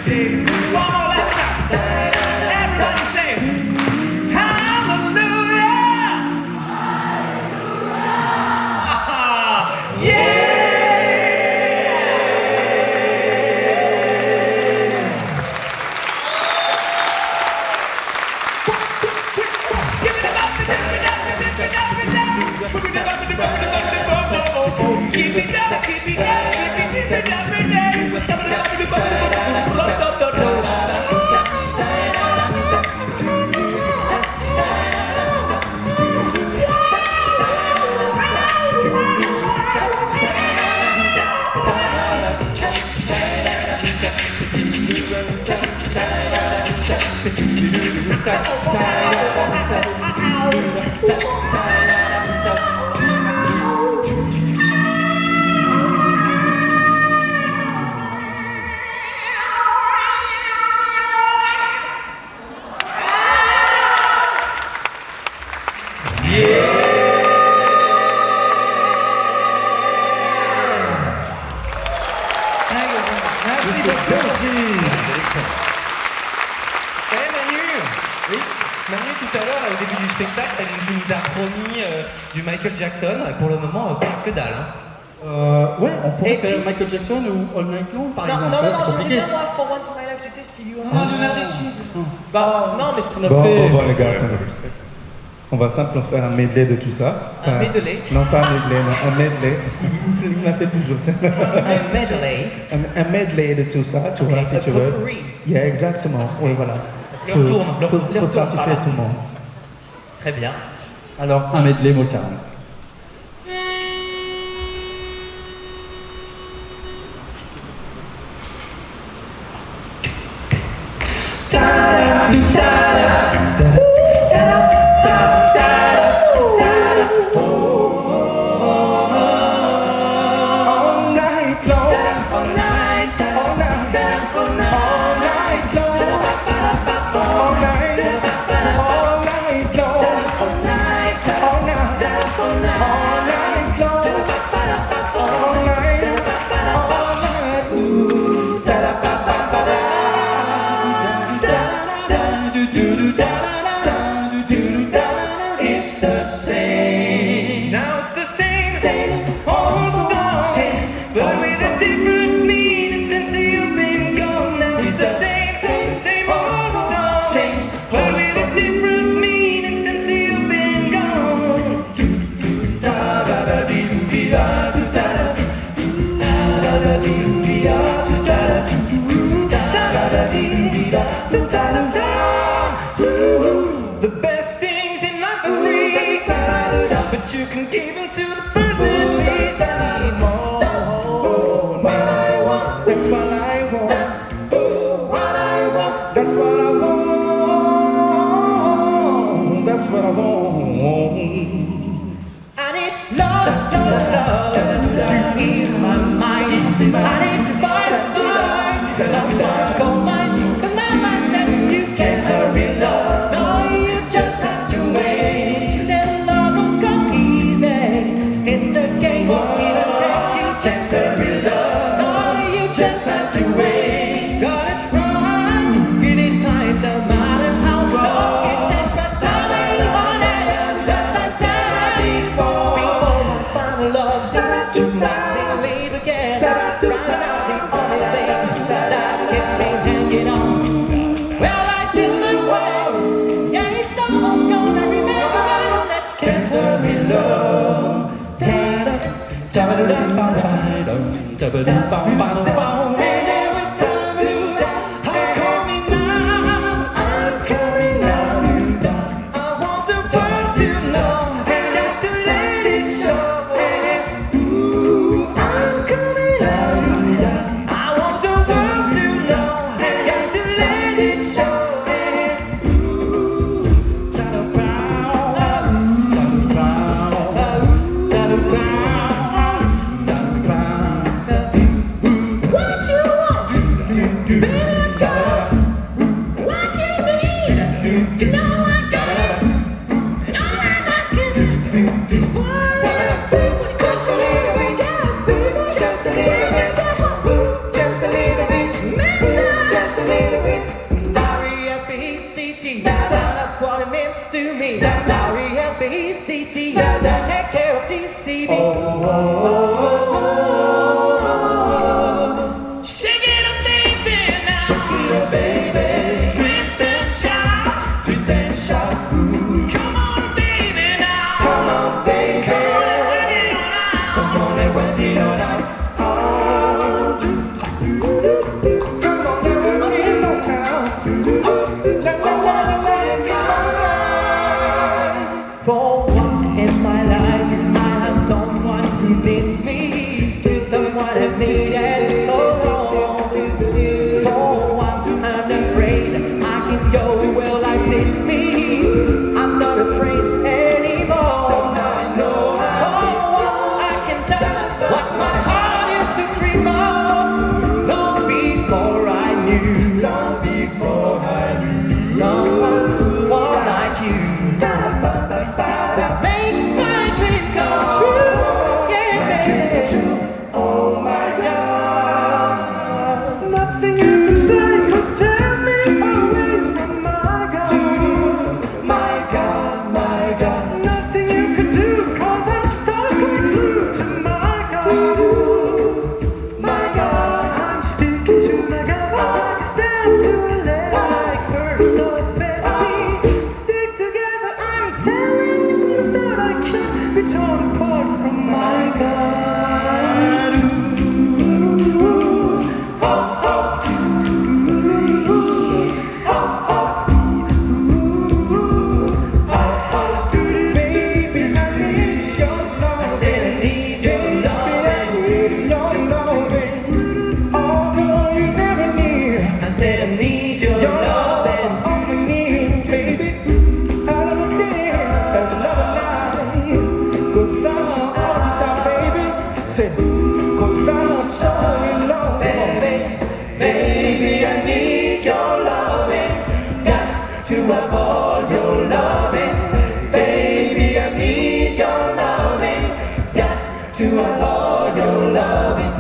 day. One more last time. Everybody say, hallelujah. Yeah. Manu, tout à l'heure, au début du spectacle, tu nous as promis du Michael Jackson. Pour le moment, que dalle. Hein. Ouais, on pourrait Et faire puis- Michael Jackson ou All Night Long par Non, exemple. non, Ça, non, c'est j'aimerais compliqué. bien moi For Once in My Life, tu sais, Stevie Wonder. Ah, Lionel Richie. Bah, non, mais on a Bon, fait. bon, les gars, attendez. On va simplement faire un medley de tout ça. Un medley? Non, pas un medley, non, un medley. Il me l'a fait toujours ça. Un medley. Un medley de tout ça, tu vois, si un tu veux. potpourri. Yeah, exactement. Oui, voilà. Leur tourne, leur Faut, tourne, faut leur tourne, certifier voilà. tout le monde. Très bien. Alors, un medley Motown. All night long, all night, all night, all night long, all night, all night long, all night, all night, all night long, all night, all night. Ooh, da da ba ba ba da, da da do do do da da do do do da. It's the same. Now it's the same old song, but with a different meaning since you've been gone. Now it's the same old song, but with a different meaning since you've been gone. Da da da dee dee da do da da do da da dee dee da do da da do da da dee dee da do da da da. The best things in life are free, but you can give them to the birds and bees anymore. What I want, that's what I want. That's what I want. That's what I want. That's what I want. I need love, to ease my mind. I need to find someone to call mine. Command myself, you can't hurry love. No, you just have to wait. She said love will come easy. It's a game, won't even take. You can't hurry love. No, you just have to wait. Got it right, get it tight, no matter how long it takes. But time ain't on it. That's before my final love. Tonight, late again. Right now, the only thing that keeps me hanging on. Well, I did my way. Yeah, it's almost gone. I remember I said, can't hurry love. And now it's time to I'm coming now. I'm coming now. I want the world to know. Got to let it show. Ooh, I'm coming down. I want the world to know. Got to let it show. Ooh, what you want, baby, I got it. What you need, you know I got it. And all I'm asking is for a little speak when it comes to living, yeah, baby, just a little bit. me. R-E-S-P-E-C-T. Take care of DCD. Shake it up, baby, now. Shake it up, baby. Twist and shout. Twist and shout. Come on, baby, now. Come on, baby. Come on and work it on out. For once in my life, I have someone who needs me, someone I've needed so long. For once I'm afraid I can go where life leads me. I'm not afraid anymore. So now I know for once I can touch what my heart used to dream of. Long before I knew someone more like you. That made my dream come true. Yeah. Oh my God. Nothing you could say could tear me away from my God. My God, my God. Nothing you could do, 'cause I'm stuck on glued to my God. My God, I'm sticking to my God. Like a stem to a leg, like birds so fast. We stick together, I'm telling you from the start, I can't be torn apart from my God. Baby, I need your love. I said I need your love. I need your loving. Although you never need. I said I need your love and all you need, baby. Another day, another night. 'Cause I'm all the time, baby. Say, 'cause I'm so in love, baby. Baby, I need your loving. Got to have all your loving. Baby, I need your loving. Got to have all your loving.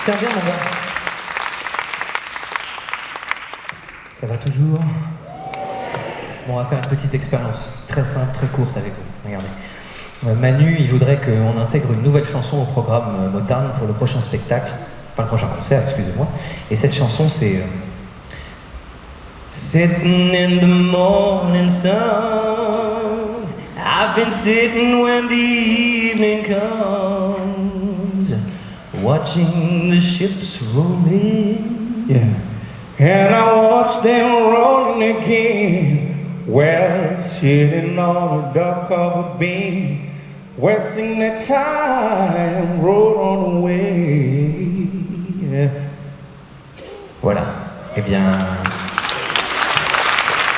Tiens bien, mon gars. Ça va toujours? Bon, on va faire une petite expérience très simple, très courte avec vous. Regardez. Manu, il voudrait qu'on intègre une nouvelle chanson au programme Motown pour le prochain spectacle, enfin le prochain concert, excusez-moi. Et cette chanson, c'est Sitting in the morning sun, I've been sitting when the evening comes, watching the ships roll in. Yeah. And I watch them rolling again. Well, sitting on a dark covered beam, wasting the time, roll on away. Yeah. Voilà. Eh bien,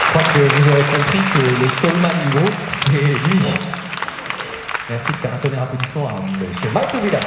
je crois que vous aurez compris que le soulman du groupe, c'est lui. Merci de faire un tonnerre applaudissement à Monsieur Michael Villa.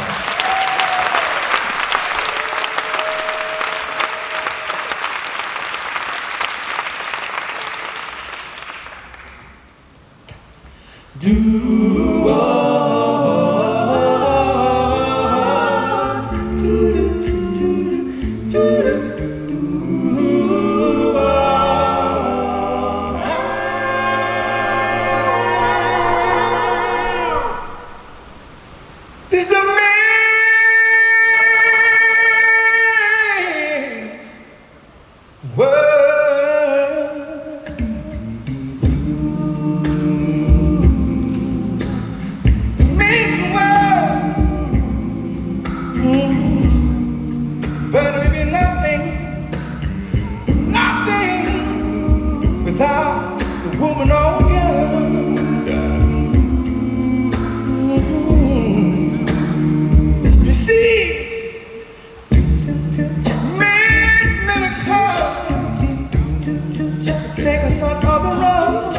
This is the mix world. Mix world. But it would be nothing without the woman or girl. You see, Miss Medical, take us on the road.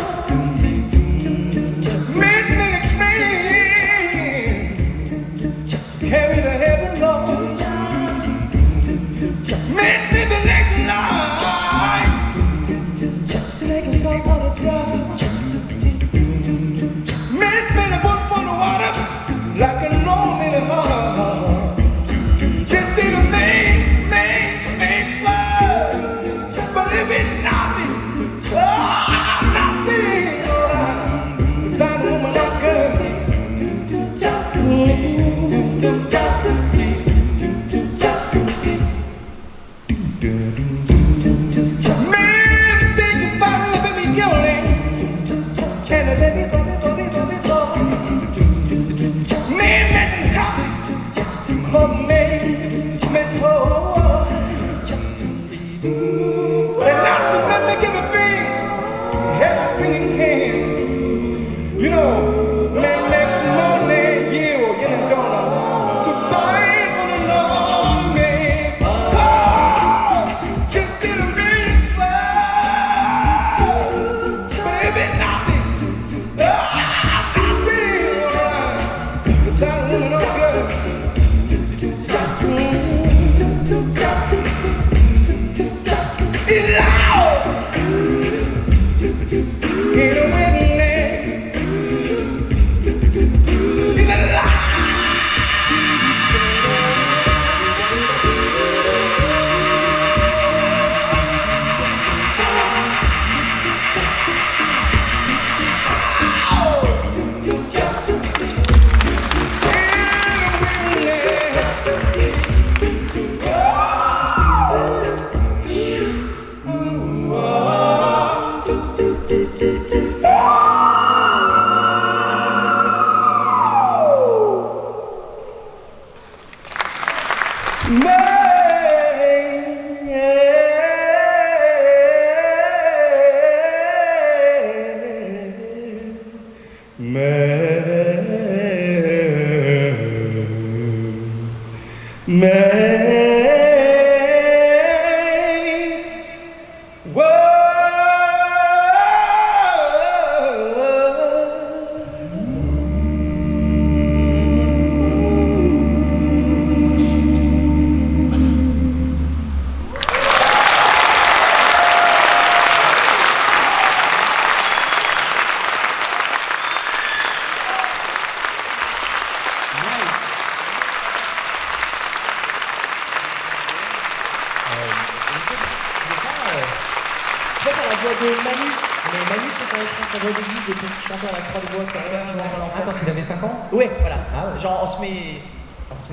Ah, quand il avait 5 ans? Ouais, voilà. Ah ouais. Genre, on se met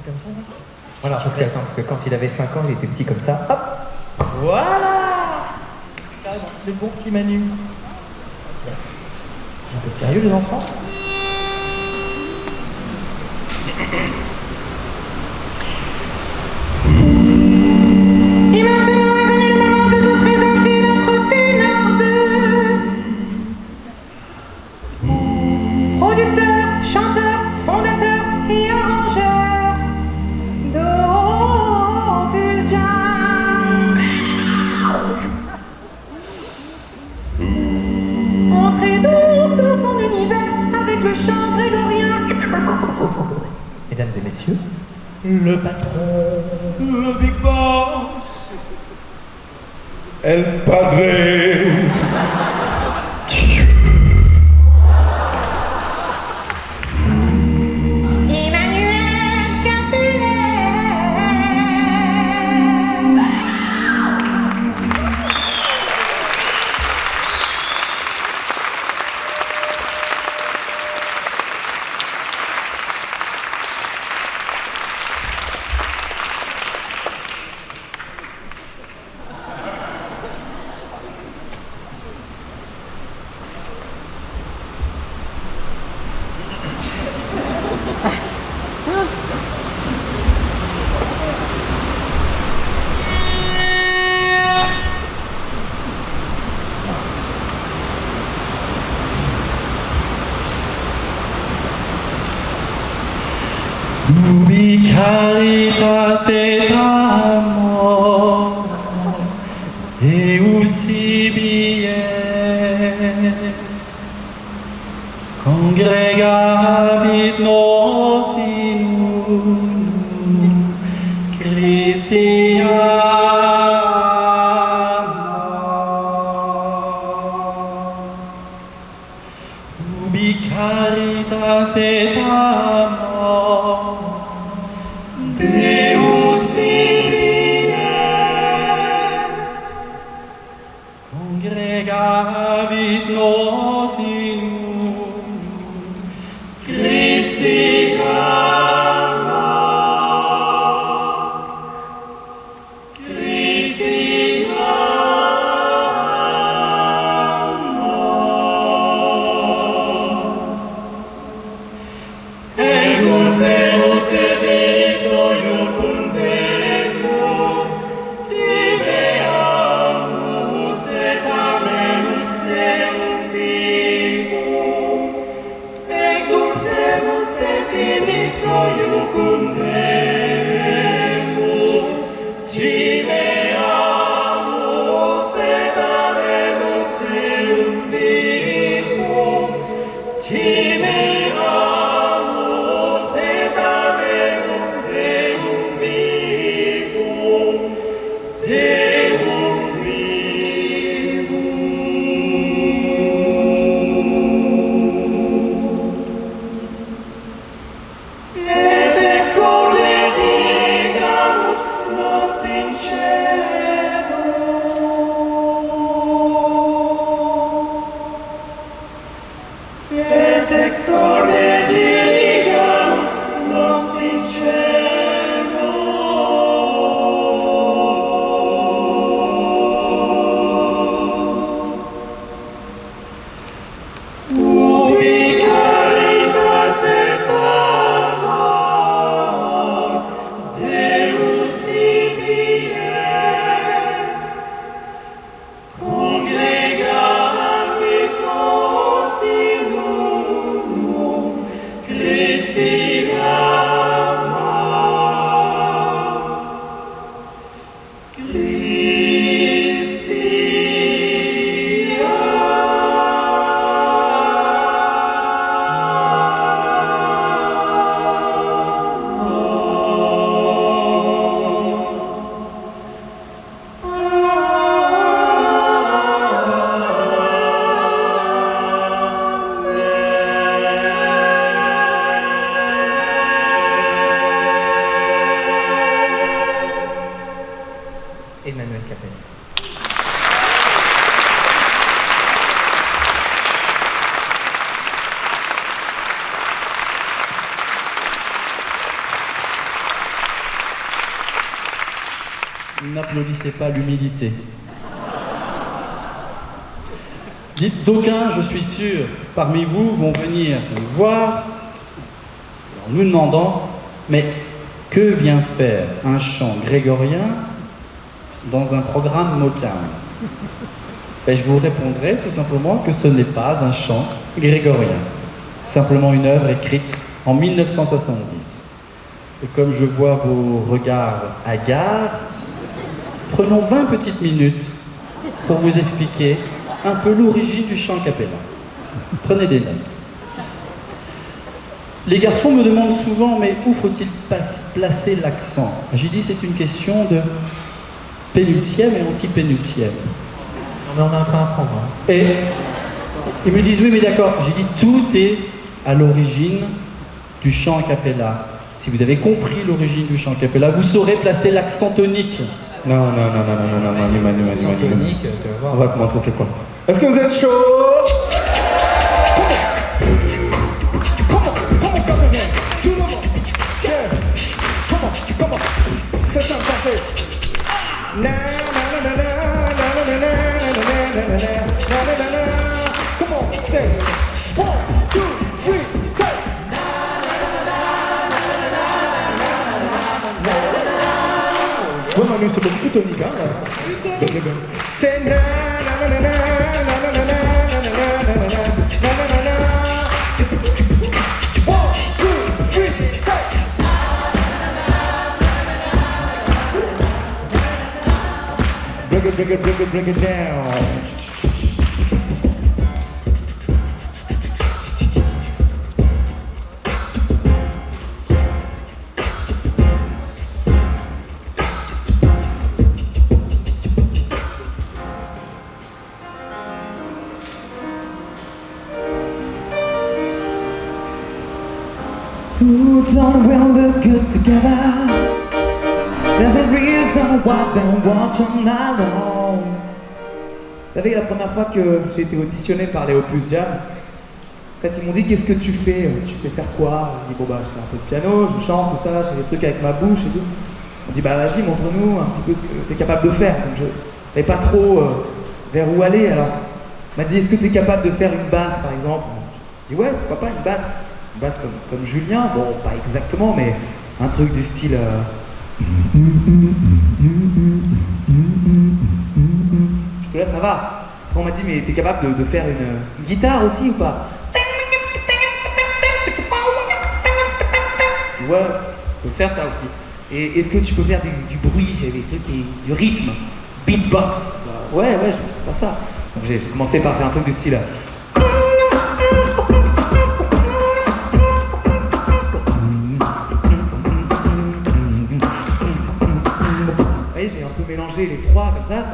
comme ça, là. Voilà, parce que quand il avait 5 ans, il était petit comme ça. Hop! Voilà. Carrément, le bon petit Manu. Un peu de sérieux, les enfants? Et maintenant est venu le moment de vous présenter notre ténor 2. Producteur, chanteur, fondateur et arrangeur d'Opus Jam. Entrez donc dans son univers avec le chant grégorien. Mesdames et messieurs, Le patron. Le Big Boss. El Padre. Emmanuel Capulet. Ubi caritas et amor, Deus ibi est, congregavit nos in unum, Christi amor. Ubi caritas et amor, Deus ibi est, congregavit nos in unum, Christi amor, Christi amor. Exultemus et iucundemus, tibeamus et amemus Deum vivum. Exultemus et iucundemus, tibeamus et amemus Deum vivum. Tibeamus et amemus Deum vivum, Deum vivum. Et excommunicamus nos in cielo. Et exordigamus nos in cielo. Ubi caritas et amor, Deus Emmanuel Capella. N'applaudissez pas l'humilité. Dites, d'aucuns, je suis sûr, parmi vous vont venir nous voir en nous demandant, mais que vient faire un chant grégorien dans un programme Motown? Ben, je vous répondrai tout simplement que ce n'est pas un chant grégorien, simplement une œuvre écrite en 1970. Et comme je vois vos regards hagards, prenons 20 petites minutes pour vous expliquer un peu l'origine du chant Capella. Prenez des notes. Les garçons me demandent souvent, mais où faut-il placer l'accent? J'ai dit, c'est une question de pénultième et antipénultième. Non mais on est en train d'apprendre. Hein. Et ils me disent, oui mais d'accord. J'ai dit, tout est à l'origine du chant a cappella. Si vous avez compris l'origine du chant a cappella, vous saurez placer l'accent tonique. Non, Manu. L'accent tonique, tu vas voir. On va te montrer c'est quoi. Est-ce que vous êtes chaud? C'est ça, parfait. Come on, say 1, 2, 3, say. Ouais, Manu, c'est beaucoup plus tonique, hein. C'est na na na na na na na na na na na. 1, 2, 3, say. Break it down. Who don't we look good together? There's a reason why they watch all night long. Vous savez, la première fois que j'ai été auditionné par les Opus Jam, en fait, ils m'ont dit qu'est-ce que tu fais? Tu sais faire quoi? J'ai dit bon bah je fais un peu de piano, je chante, tout ça, je fais des trucs avec ma bouche et tout. On dit bah vas-y, montre-nous un petit peu ce que tu es capable de faire. Donc je savais pas trop vers où aller, alors il m'a dit est-ce que tu es capable de faire une basse par exemple? Je dis ouais, pourquoi pas une basse? Une basse comme Julien, bon pas exactement, mais un truc du style jusque là ça va. Après on m'a dit mais t'es capable de faire une guitare aussi ou pas? Je dis ouais, je peux faire ça aussi. Et est-ce que tu peux faire du bruit? J'avais des trucs du rythme, beatbox. Ouais, je peux faire ça. Donc j'ai commencé par faire un truc du style j'ai un peu mélangé les trois comme ça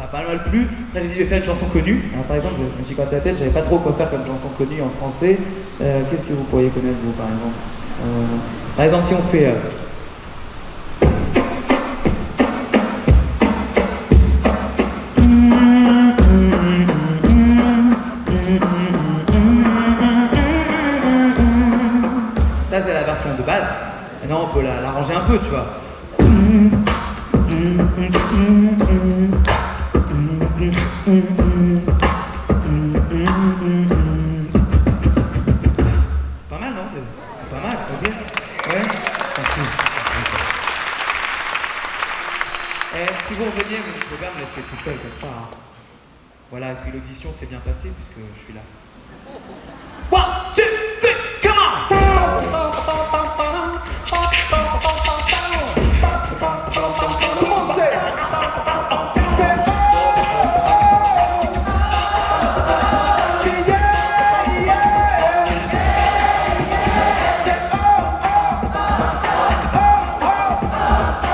a pas mal plu. Après j'ai dit je vais faire une chanson connue. Alors, par exemple je me suis gratté la tête, j'avais pas trop quoi faire comme chanson connue en français. Qu'est-ce que vous pourriez connaître vous par exemple? Par exemple si on fait ça c'est la version de base. Maintenant on peut l'arranger un peu tu vois. Pas mal non? C'est pas mal, ok? Ouais? Merci. Si vous reveniez, vous pouvez pas me laisser tout seul comme ça. Hein. Voilà, et puis l'audition s'est bien passée puisque je suis là. 1, 2, 3, come on! Comment c'est?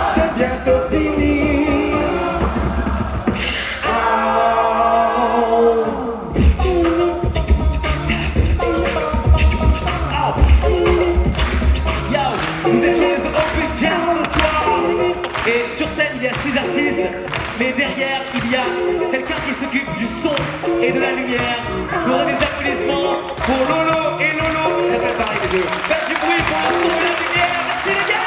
C'est bientôt fini. Vous êtes chez les Opus Jam ce soir. Et sur scène, il y a 6 artistes. mais derrière, il y a quelqu'un qui s'occupe du son et de la lumière. Je voudrais des applaudissements pour Lolo et Lolo. Ça fait pareil les deux. Faites du bruit pour le son et la lumière. Merci les gars.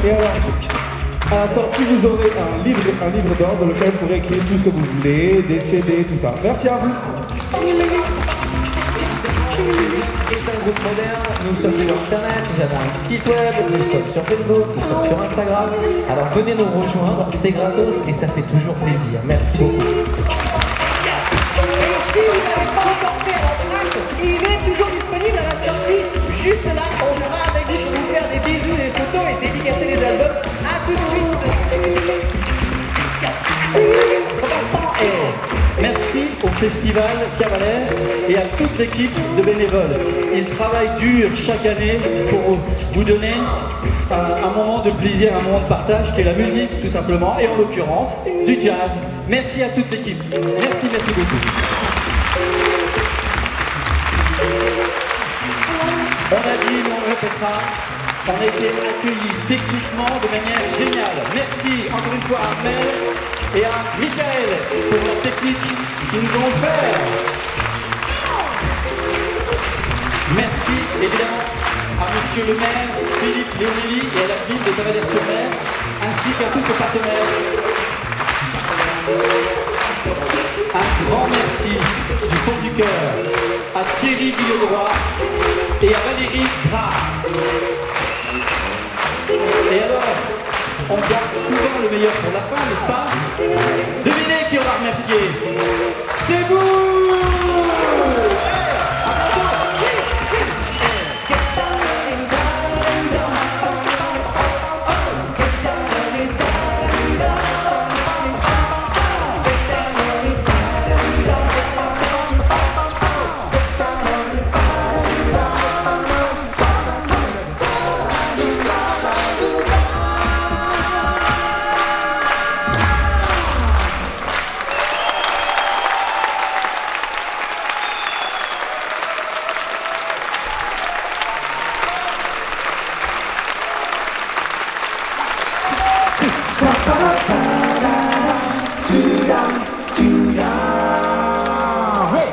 Et alors, à la sortie, vous aurez un livre d'or dans lequel vous pourrez écrire tout ce que vous voulez, des CD, tout ça. Merci à vous. Est un groupe moderne, nous sommes sur internet, nous avons un site web, nous sommes sur Facebook, nous sommes sur Instagram. Alors venez nous rejoindre, c'est gratos et ça fait toujours plaisir. Merci beaucoup. Et si vous n'avez pas encore fait l'entracte, il est toujours disponible à la sortie. Juste là, on sera avec vous pour vous faire des bisous, des photos et dédicacer les albums. A tout de suite. Merci au Festival Cavalère et à toute l'équipe de bénévoles. Ils travaillent dur chaque année pour vous donner un moment de plaisir, un moment de partage qui est la musique tout simplement, et en l'occurrence du jazz. Merci à toute l'équipe. Merci, merci beaucoup. On a dit, mais on le répétera, on a été accueillis techniquement de manière géniale. Merci encore une fois à Armel et à Michael pour la technique qu'ils nous ont offert. Merci évidemment à Monsieur le maire, Philippe Léonelli, et à la ville de Cavalières-sur-Mer, ainsi qu'à tous ses partenaires. Un grand merci du fond du cœur à Thierry Guillaume et à Valérie Gras. Et alors, on garde souvent le meilleur pour la fin, n'est-ce pas? Devinez qui on va remercier? C'est vous! À bientôt!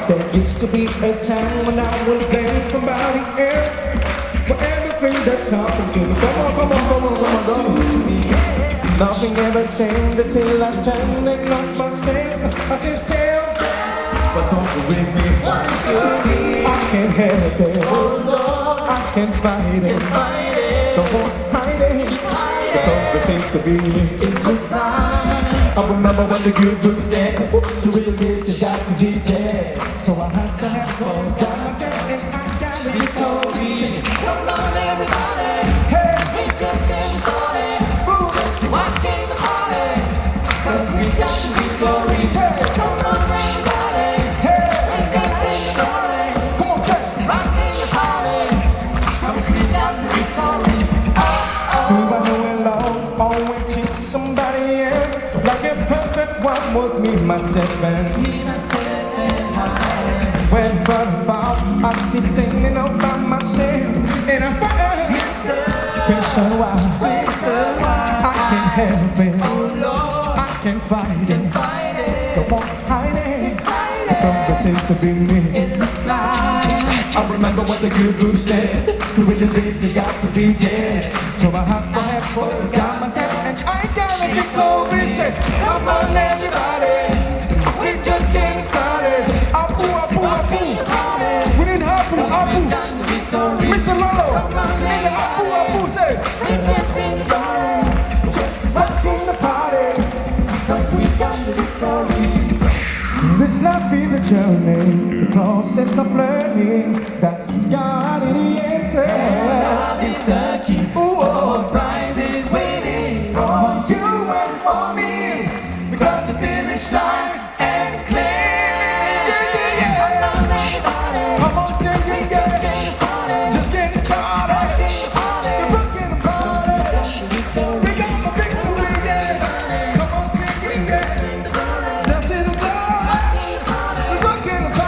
There used to be a time when I would blame somebody else for everything that's happened to me. Come on, come on, come on, come on, come on. Nothing ever changed until I turned and lost myself. I said, self, but don't with me. I can't help it. I can't fight it. Don't want to hide it. The thought that seems to be me. I remember what the good book said. To really live, you got to be there. So I have to got myself and I gotta be sorry. Come on everybody, hey, we just getting started. Just rocking the party, 'cause we got the victory. Come on everybody, hey, we got the glory. Come on, say, rocking the party, 'cause we got the victory. Do I know it lost, always cheat somebody else? Like a perfect one was me, myself and I. When I thought about, I still standing all by myself. And I find pressure why I can't help it. I can't fight it. Don't want to hide it. It seems to be me. I remember what the good book said. To really live, you got to be dead. So I asked for help, got myself, and I gotta fix all this. Come on, everybody, we just getting started. Apu, apu, apu. We didn't happen, apu. Mr. Lolo, in the apu, apu, say. Just rocking the party, 'cause we got the victory. This life is a journey, the process of learning. That's God in the answer. Love is the key. Ooh, oh, prize is waiting for you and for me. We got the finish line and clear. Yeah, yeah, yeah. Come on, sing it, just getting started. Just getting started. We're rocking the party. We got the victory, yeah. Come on, sing it, yeah. Dancing the party. We're rocking the party.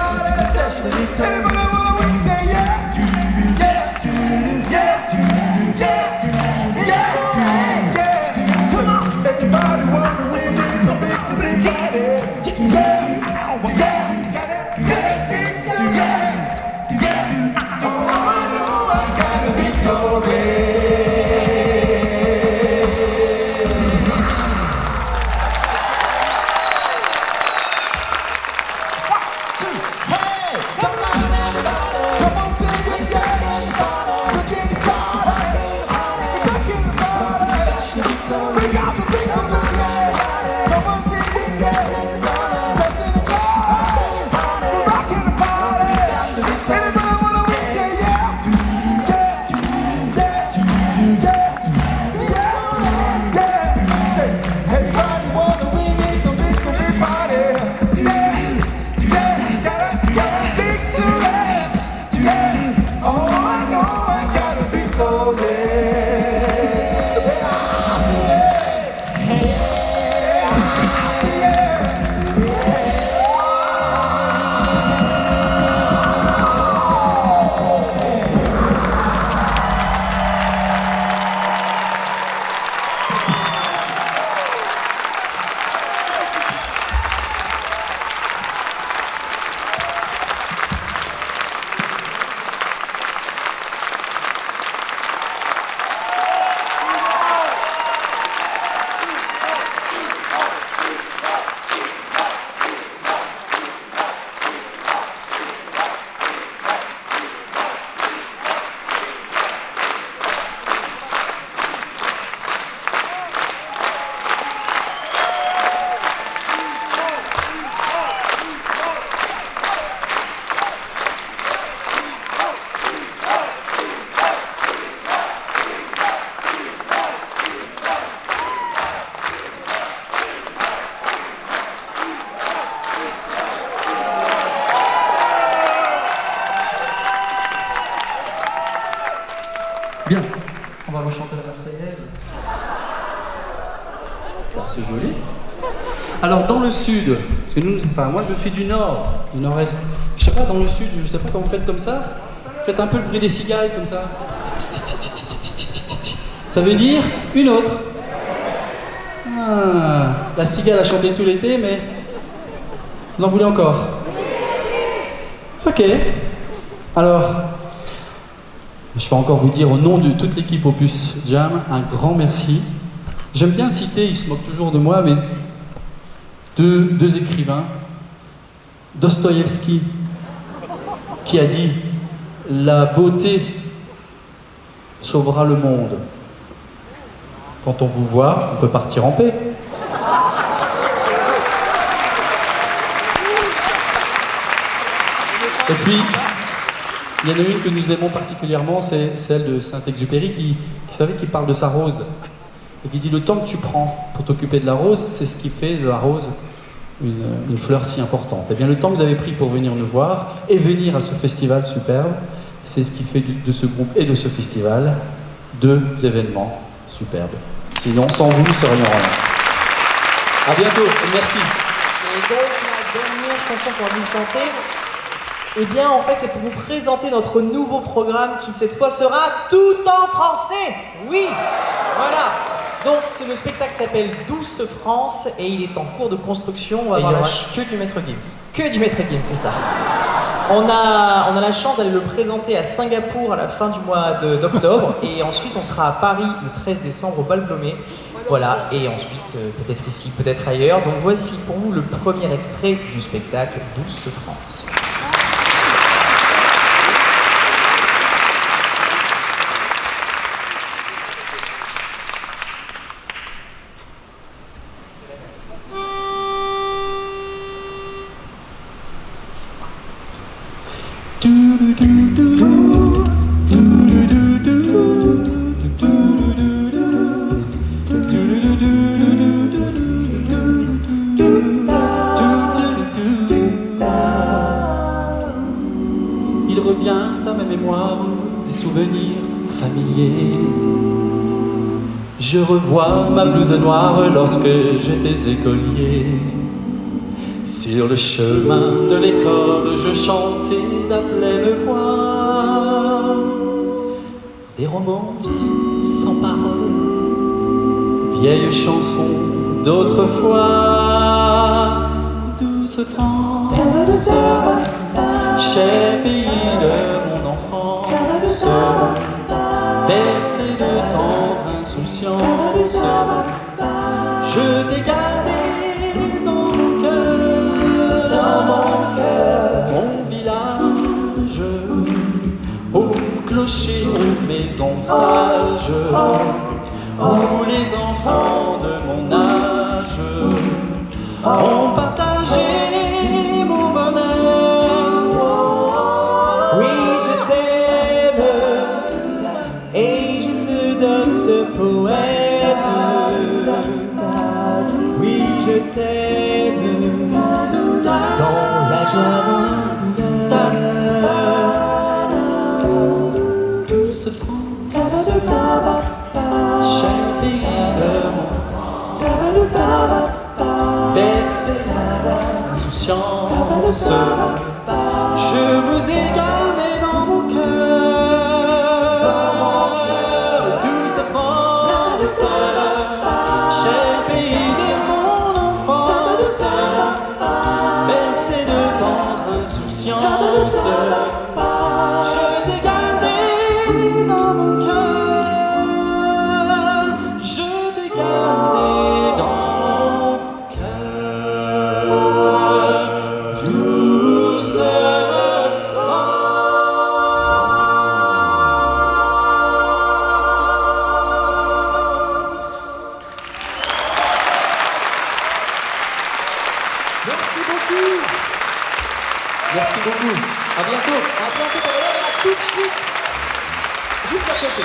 Bien, on va vous chanter la Marseillaise. Alors c'est joli. Alors dans le sud, parce que nous, enfin moi je suis du nord, du nord-est. Je sais pas, dans le sud, je sais pas quand vous faites comme ça. Faites un peu le bruit des cigales comme ça. Ça veut dire une autre. Ah, la cigale a chanté tout l'été, mais vous en voulez encore? Ok. Alors, je vais encore vous dire au nom de toute l'équipe Opus Jam, un grand merci. J'aime bien citer, ils se moquent toujours de moi, mais deux écrivains. Dostoïevski, qui a dit « La beauté sauvera le monde ». Quand on vous voit, on peut partir en paix. Et puis, il y en a une que nous aimons particulièrement, c'est celle de Saint-Exupéry qui parle de sa rose. Et qui dit « Le temps que tu prends pour t'occuper de la rose, c'est ce qui fait de la rose une fleur si importante. » Eh bien, le temps que vous avez pris pour venir nous voir et venir à ce festival superbe, c'est ce qui fait de ce groupe et de ce festival deux événements superbes. Sinon, sans vous, nous serions rien. À bientôt, et merci. Et donc, la dernière chanson qu'on va vous chanter, eh bien, en fait, c'est pour vous présenter notre nouveau programme qui, cette fois, sera tout en français. Oui, voilà. Donc, le spectacle s'appelle Douce France et il est en cours de construction. Et il n'y aura que du Maître Gims. Que du Maître Gims, c'est ça. On a la chance d'aller le présenter à Singapour à la fin du mois d'octobre et ensuite on sera à Paris le 13 décembre au Bal Blomet. Voilà, et ensuite peut-être ici, peut-être ailleurs. Donc voici pour vous le premier extrait du spectacle Douce France. Il revient à ma mémoire des souvenirs familiers. Je revois ma blouse noire lorsque j'étais écolier. Sur le chemin de l'école, je chantais à pleine voix des romances sans paroles, vieilles chansons d'autrefois. Douce France, cher pays de mon enfance, bercé de tendre insouciance, je t'ai gardé dans mon cœur, mon village, au clocher, aux maisons sages, où les enfants de mon âge ont partagé mon bonheur. Oui, je t'aime et je te donne ce poème. Oui, je t'aime dans la joie, dans la douleur. Douce France, cher pays de mon bercé d'insouciance, je vous ai gardé dans mon cœur. Douce France, cher pays de mon enfance, bercé de tendre insouciance, je t'ai gardé dans mon cœur, je t'ai gardé dans mon cœur. Douce France. Merci beaucoup. Merci beaucoup. À bientôt. À bientôt, à tout de suite. Juste à côté.